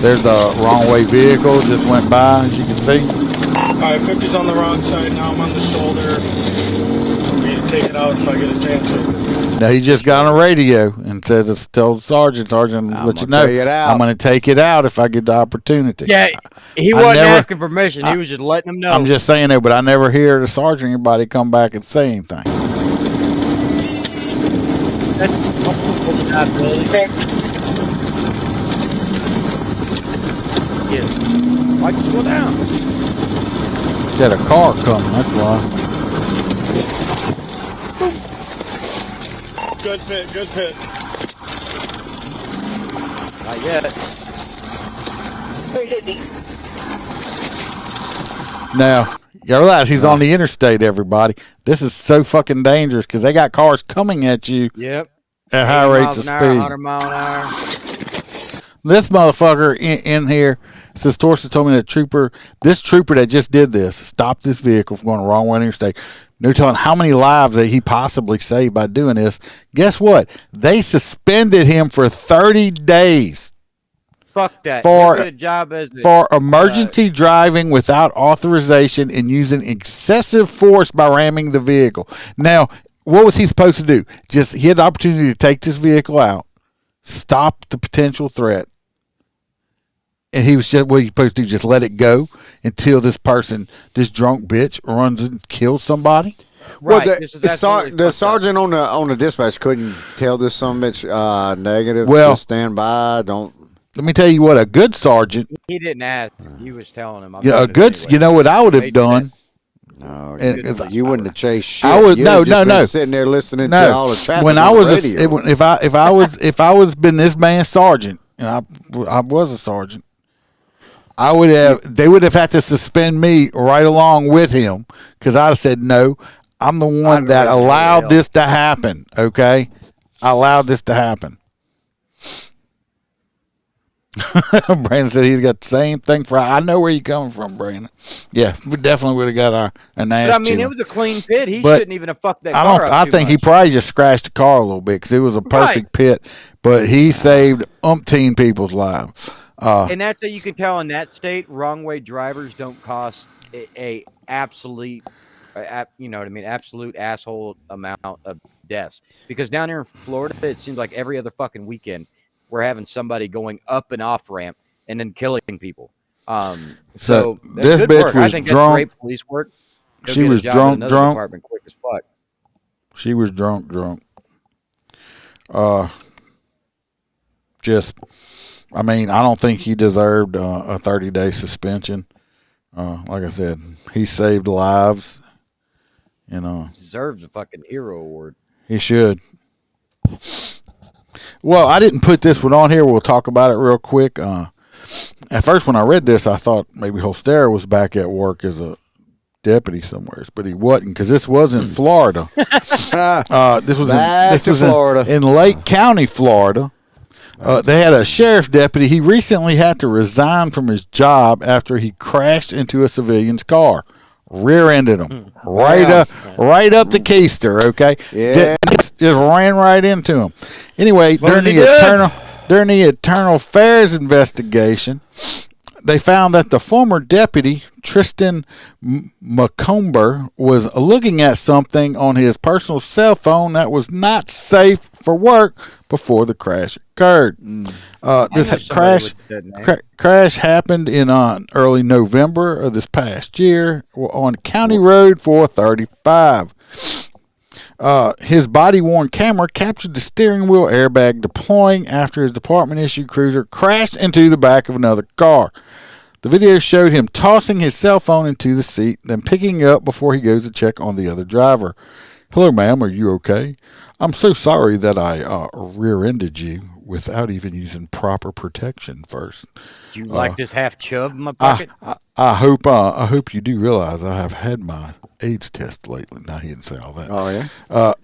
There's the wrong way vehicle just went by, as you can see. All right, 50's on the wrong side. Now I'm on the shoulder. I'm going to take it out if I get a chance. Now he just got on a radio and said, "Tell the sergeant, let you know, I'm going to take it out if I get the opportunity." Yeah, he wasn't asking permission. He was just letting them know. I'm just saying that, but I never hear the sergeant or anybody come back and say anything. Why'd you slow down? He had a car coming, that's why. Good pit. Not yet. Now, you realize he's on the interstate, everybody. This is so fucking dangerous because they got cars coming at you at high rates of speed. 100 mile an hour. This motherfucker in here says, Torsten told me that this trooper that just did this, stopped this vehicle from going the wrong way on the interstate. They're telling how many lives that he possibly saved by doing this. Guess what? They suspended him for 30 days. Fuck that. For How good a job is it? For emergency driving without authorization and using excessive force by ramming the vehicle. Now, what was he supposed to do? He had the opportunity to take this vehicle out, stop the potential threat, and he was what he supposed to do? Just let it go until this drunk bitch, runs and kills somebody. Right. Well, the sergeant on the dispatch couldn't tell this some bitch negative. Well, just stand by. Don't. Let me tell you what a good sergeant. He didn't ask. He was telling him. Yeah, a good. Anyway. You know what I would have done. No, you wouldn't have chased shit. I would no. Sitting there listening to all the traffic. When I was if I was been this man's sergeant, and I was a sergeant, They would have had to suspend me right along with him because I'd have said no. I'm the one that allowed this to happen. Okay, I allowed this to happen. Brandon said he's got the same thing for. I know where you're coming from, Brandon. Yeah, we definitely would have got an ass. But I mean, chewing. it was a clean pit. He But shouldn't even have fucked that car up I too think he much. probably just scratched the car a little bit because it was a perfect pit. But he saved umpteen people's lives. And that's how you can tell in that state, wrong way drivers don't cost a absolute, you know what I mean, absolute asshole amount of deaths. Because down here in Florida, it seems like every other fucking weekend we're having somebody going up and off ramp and then killing people. So that's this good bitch work. I was think drunk. That's great police work. Go She get a was job in another drunk. department quick as fuck. She was drunk. I mean, I don't think he deserved a 30-day suspension. Like I said, he saved lives. You know, Deserves a fucking hero award. he should. Well, I didn't put this one on here. We'll talk about it real quick. At first, when I read this, I thought maybe Holster was back at work as a deputy somewhere, but he wasn't because this was in Florida. This was Florida. in Lake County, Florida. They had a sheriff's deputy. He recently had to resign from his job after he crashed into a civilian's car, rear-ended him right up the keister. Okay, Yeah. just ran right into him. Anyway, during the internal affairs investigation, they found that the former deputy, Tristan McComber, was looking at something on his personal cell phone that was not safe for work before the crash occurred. This crash happened in early November of this past year on County Road 435. His body-worn camera captured the steering wheel airbag deploying after his department-issued cruiser crashed into the back of another car. The video showed him tossing his cell phone into the seat, then picking it up before he goes to check on the other driver. "Hello, ma'am. Are you okay? I'm so sorry that I rear-ended you without even using proper protection first. Do you like this half chub in my pocket? I hope you do realize I have had my AIDS test lately." No, he didn't say all that. Oh, yeah? But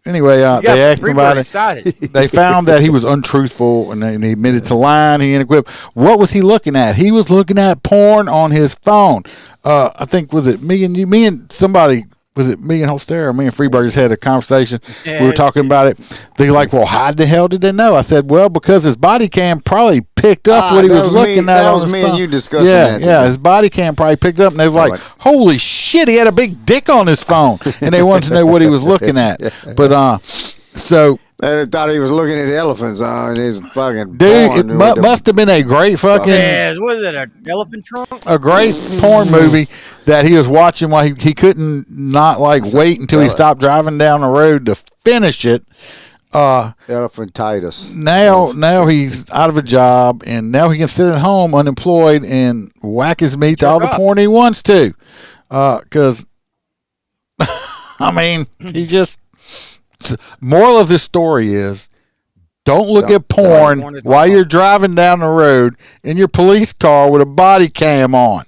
anyway, they asked him about it. They found that he was untruthful, and he admitted to lying. He equipped. What was he looking at? He was looking at porn on his phone. I think, was it me and you? Me and somebody. Was it me and Holster or me and Freeburgers had a conversation? We were talking about it. They're like, well, how the hell did they know? I said, well, because his body cam probably picked up what he was looking at. That on was his me phone. and you discussing that. Yeah, his body cam probably picked up, and they was like, holy shit, he had a big dick on his phone. And they wanted to know what he was looking at. But, so... They thought he was looking at elephants in his fucking dude, porn. it must have been a great fucking... Yeah, what is it, an elephant trunk? A great porn movie that he was watching while he couldn't not like wait until he stopped driving down the road to finish it. Elephantitis. Now he's out of a job, and now he can sit at home unemployed and whack his meat to all the porn he wants to. Because, I mean, he just... Moral of this story is, don't look at porn while you're driving down the road in your police car with a body cam on.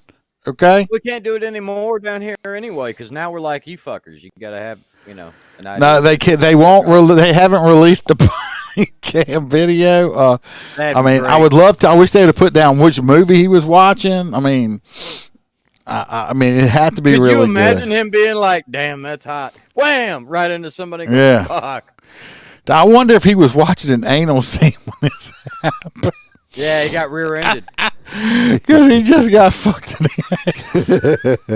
Okay? We can't do it anymore down here anyway, because now we're like you fuckers. You gotta have, an idea. No, they can't. They won't. They haven't released the body cam video. I mean, I would love to. I wish they would have put down which movie he was watching. I mean, it had to be really good. Could you imagine him being like, "Damn, that's hot." Wham! Right into somebody. Yeah. Fuck. I wonder if he was watching an anal scene when this happened. Yeah, he got rear-ended. Because he just got fucked in the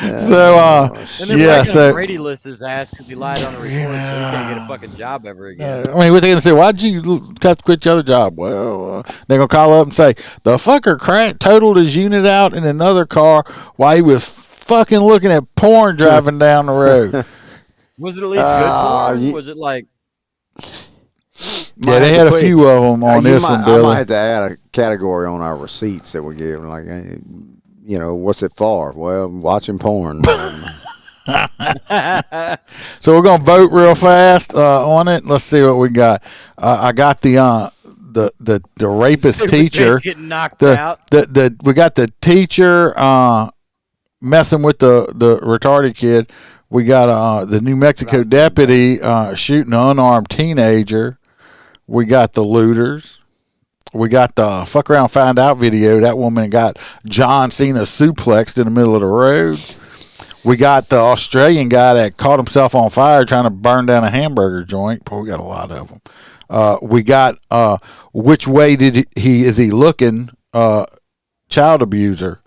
ass. And then Brady list his ass because he lied on a report, so he can't get a fucking job ever again. I mean, what they gonna say? Why'd you have to quit your other job? Well, they're gonna call up and say the fucker totaled his unit out in another car while he was fucking looking at porn driving down the road. Was it at least good porn? Was it like? Yeah, they had a few of them on this one, Billy. I might have to add a category on our receipts that we give, like, what's it for? Well, watching porn. So we're gonna vote real fast on it. Let's see what we got. I got the the rapist teacher. Getting knocked out. We got the teacher messing with the retarded kid. We got the New Mexico deputy shooting an unarmed teenager. We got the looters. We got the fuck around find out video. That woman got John Cena suplexed in the middle of the road. We got the Australian guy that caught himself on fire trying to burn down a hamburger joint. Boy, we got a lot of them. We got which way is he looking? Child abuser.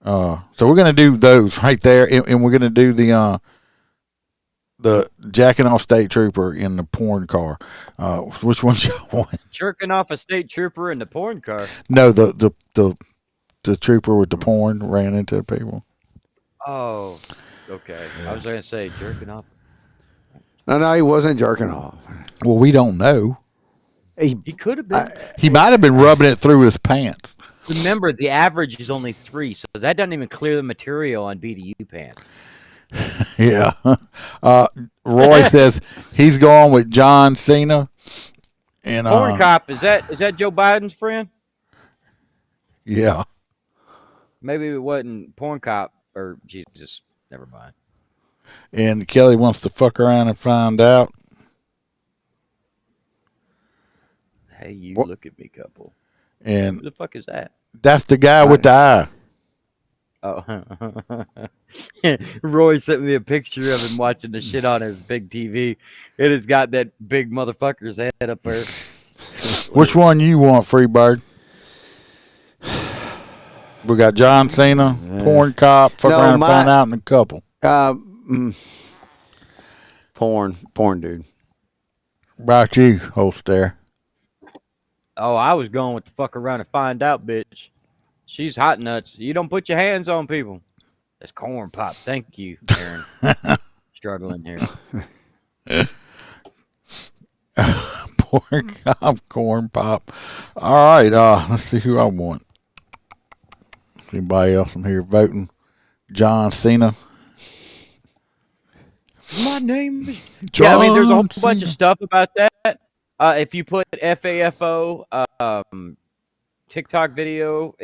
So we're gonna do those right there, and we're gonna do the jacking off state trooper in the porn car. Which one you want? Jerking off a state trooper in the porn car. No, the trooper with the porn ran into people. Oh, okay. I was gonna say jerking off. No, he wasn't jerking off. Well, we don't know. He could have been. He might have been rubbing it through his pants. Remember, the average is only 3, so that doesn't even clear the material on BDU pants. Yeah. Roy says he's going with John Cena. And Porn cop, is that Joe Biden's friend? Yeah. Maybe it wasn't porn cop or Jesus. Never mind. And Kelly wants to fuck around and find out. Hey, you look at me, couple. And who the fuck is that? That's the guy with the eye. Oh, Roy sent me a picture of him watching the shit on his big TV. It has got that big motherfucker's head up there. Which one you want, Freebird? We got John Cena, porn cop, fuck around and find out, and a couple. Porn dude. About you, Holster. Oh, I was going with the fuck around and find out, bitch. She's hot nuts. You don't put your hands on people. That's corn pop. Thank you, Aaron. Struggling here. Porn cop, corn pop. All right, let's see who I want. Anybody else in here voting? John Cena. My name is John. Yeah, I mean, there's a whole bunch of stuff about that. If you put FAFO TikTok video,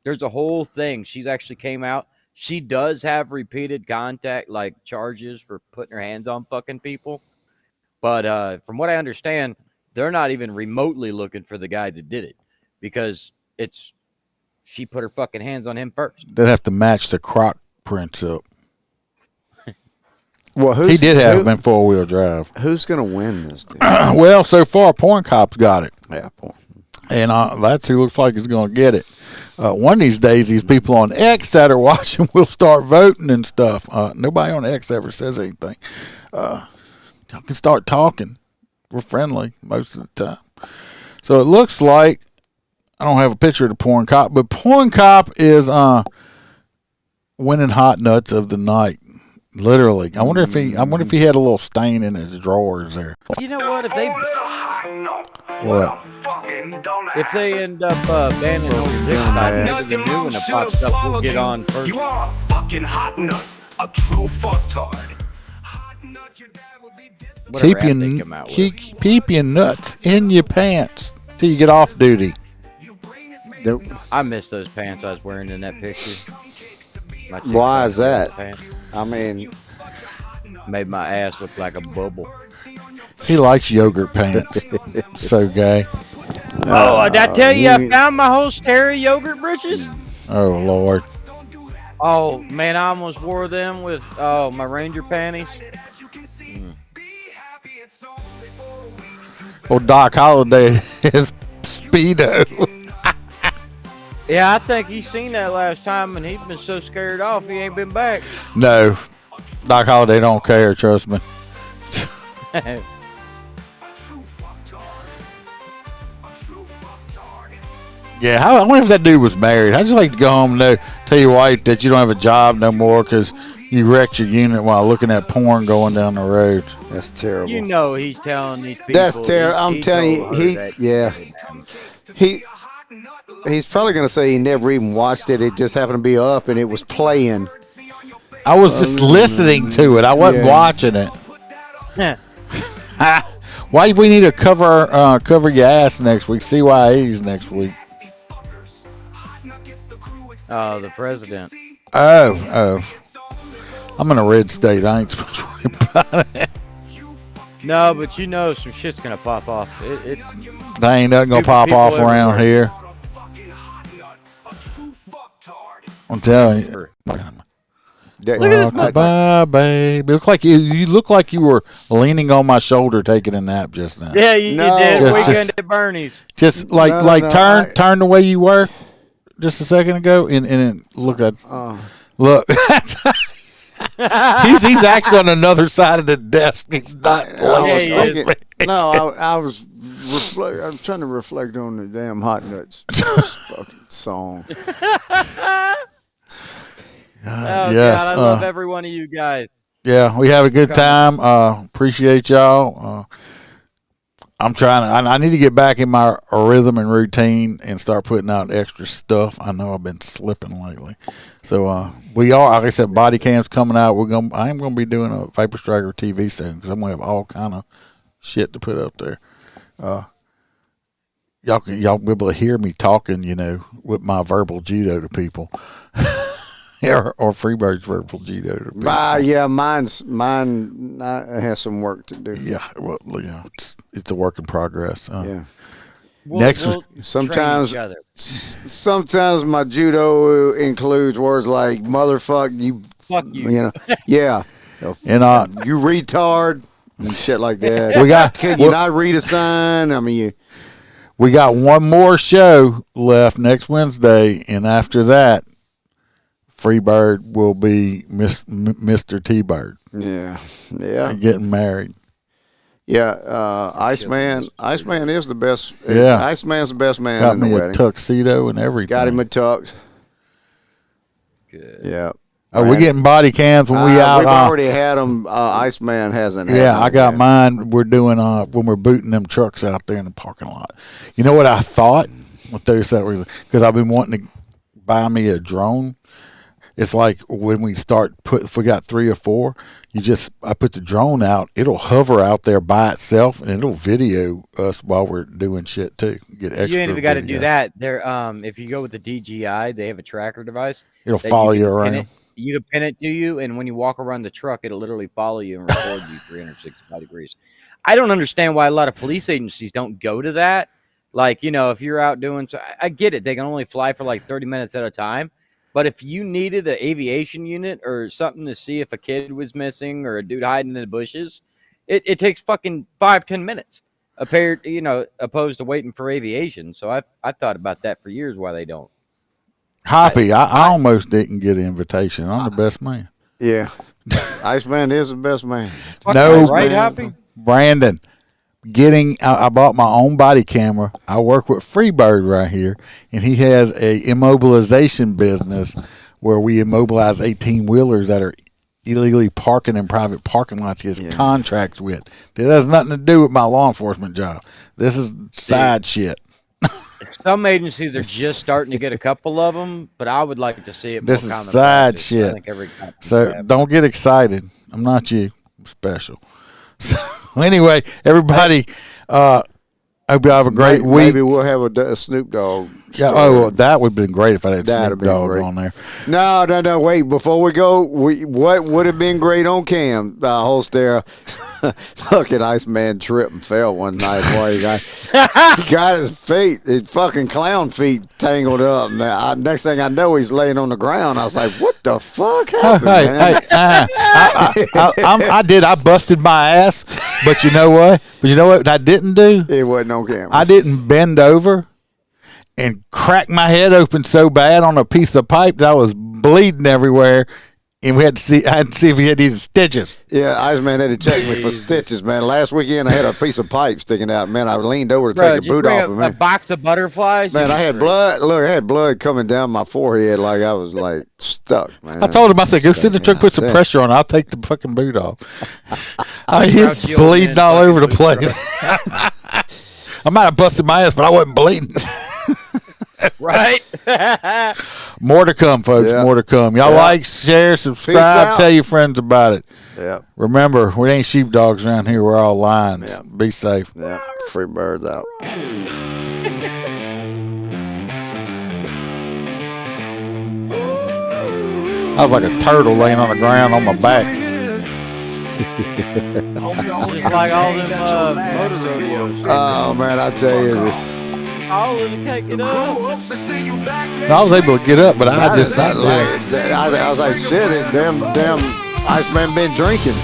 there's a whole thing. She's actually came out. She does have repeated contact, like charges for putting her hands on fucking people. But from what I understand, they're not even remotely looking for the guy that did it because she put her fucking hands on him first. They'd have to match the croc prints up. Well, he did have them in 4-wheel drive. Who's going to win this? Well, so far, Porn Cop's got it. Yeah, porn. And that's who looks like he's going to get it. One of these days, these people on X that are watching will start voting and stuff. Nobody on X ever says anything. Y'all can start talking. We're friendly most of the time. So it looks like, I don't have a picture of the Porn Cop, but Porn Cop is winning hot nuts of the night. Literally. I wonder if he had a little stain in his drawers there. You know what? If they What? If they end up banning old TikTok, the new one that pops up, we'll get on first. You are a fucking hot nut, a true fucktard. Keep your nuts in your pants till you get off duty. I miss those pants I was wearing in that picture. Why is that? Pants. I mean, made my ass look like a bubble. He likes yogurt pants. So gay. Oh, did I tell you I found my whole Terry yogurt britches? Oh, Lord. Oh, man, I almost wore them with my Ranger panties. Well, Doc Holliday is Speedo. Yeah, I think he's seen that last time, and he's been so scared off he ain't been back. No. Doc Holliday don't care, trust me. Yeah, I wonder if that dude was married. I'd just like to go home and tell your wife that you don't have a job no more because you wrecked your unit while looking at porn going down the road. That's terrible. You know he's telling these people. That's terrible. I'm telling you, he's probably going to say he never even watched it. It just happened to be up and it was playing. I was just listening to it. I wasn't watching it. Why we need to cover your ass next week? CYA's next week. Oh, the president. Oh. I'm in a red state. I ain't supposed to worry about it. No, but you know some shit's gonna pop off. It's There ain't nothing gonna pop off around here. I'm telling you. Look at this bye, babe. You look like you were leaning on my shoulder taking a nap just now. Yeah, you did. Weekend at Bernie's. Just turn the way you were just a second ago, and look at look. he's actually on another side of the desk. He's not. I was trying to reflect on the damn Hot Nuts fucking song. Yes, God, I love every one of you guys. Yeah, we have a good time. Appreciate y'all. I'm trying. I need to get back in my rhythm and routine and start putting out extra stuff. I know I've been slipping lately, so we are. Like I said, body cam's coming out. I am gonna be doing a Vapor Striker TV soon because I'm gonna have all kind of shit to put up there. Y'all be able to hear me talking, with my verbal judo to people. Or Freebird's verbal judo to people. Yeah, mine has some work to do. Yeah, well, it's a work in progress. Yeah. Sometimes my judo includes words like motherfuck, you, fuck you, yeah, and you retard and shit like that. Can you not read a sign? I mean, we got one more show left next Wednesday, and after that, Freebird will be Mr. T-Bird. Yeah. Getting married. Yeah, Iceman is the best. Yeah. Iceman's the best man Got in the me wedding. a tuxedo and everything. Got him a tux. Good. Yeah. Oh, we're getting body cams when we out. We've already had them. Iceman hasn't. Yeah, I got mine. We're doing when we're booting them trucks out there in the parking lot. You know what I thought? I'll tell you something because I've been wanting to buy me a drone. It's like when we if we got 3 or 4, I put the drone out, it'll hover out there by itself and it'll video us while we're doing shit too. Get extra. You ain't even got to do that. They're if you go with the DJI, they have a tracker device. It'll follow you around. You can pin it to you, and when you walk around the truck, it'll literally follow you and record you 365 degrees. I don't understand why a lot of police agencies don't go to that. Like, if you're out doing, I get it. They can only fly for like 30 minutes at a time. But if you needed an aviation unit or something to see if a kid was missing or a dude hiding in the bushes, it takes fucking 5-10 minutes, opposed to waiting for aviation. So I thought about that for years why they don't. Hoppy, I almost didn't get an invitation. I'm the best man. Yeah, Iceman is the best man. No, right, Hoppy? Brandon. I bought my own body camera. I work with Freebird right here, and he has a immobilization business where we immobilize 18-wheelers that are illegally parking in private parking lots. He has contracts with. It has nothing to do with my law enforcement job. This is side shit. Some agencies are just starting to get a couple of them, but I would like to see it more. This is side shit. So don't get excited. I'm not you. I'm special. So anyway, everybody, I hope you have a great week. Maybe we'll have a Snoop Dogg. Yeah. Oh, well, that would have been great if I had Snoop Dogg on there. No. Wait, before we go, what would have been great on cam? Holster, fucking Iceman tripped and fell one night. Boy, he got his feet, his fucking clown feet tangled up. Man, next thing I know, he's laying on the ground. I was like, what the fuck happened, man? I busted my ass, but you know what? I didn't do? It wasn't on camera. I didn't bend over and crack my head open so bad on a piece of pipe that I was bleeding everywhere, and I had to see if he had needed stitches. Yeah, Iceman had to check me for stitches, man. Last weekend I had a piece of pipe sticking out, man. I leaned over to take the boot off of me. A box of butterflies. Man, I had blood. Look, I had blood coming down my forehead like I was like stuck, man. I told him, I said, go sit in the truck, put some pressure on it. I'll take the fucking boot off. He's bleeding all over the place. I might have busted my ass, but I wasn't bleeding. Right? More to come, folks. Yeah. More to come. Y'all Yeah. like, share, subscribe, out. tell your friends about it. Yeah. Remember, we ain't sheepdogs around here. We're all lions. Yeah. Be safe. Yeah. Free birds out. I was like a turtle laying on the ground on my back. Just like all them motor rodeos. Oh man, I tell you this. All of them can't get up. I was able to get up, but I was I was like, shit, it, damn, Iceman been drinking.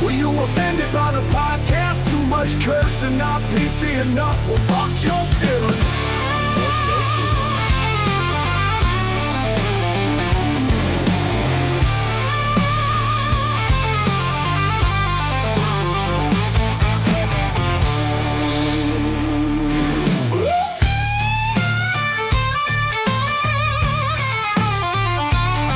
Were you offended by the podcast? Too much cursing, not PC enough. Well, fuck your feelings.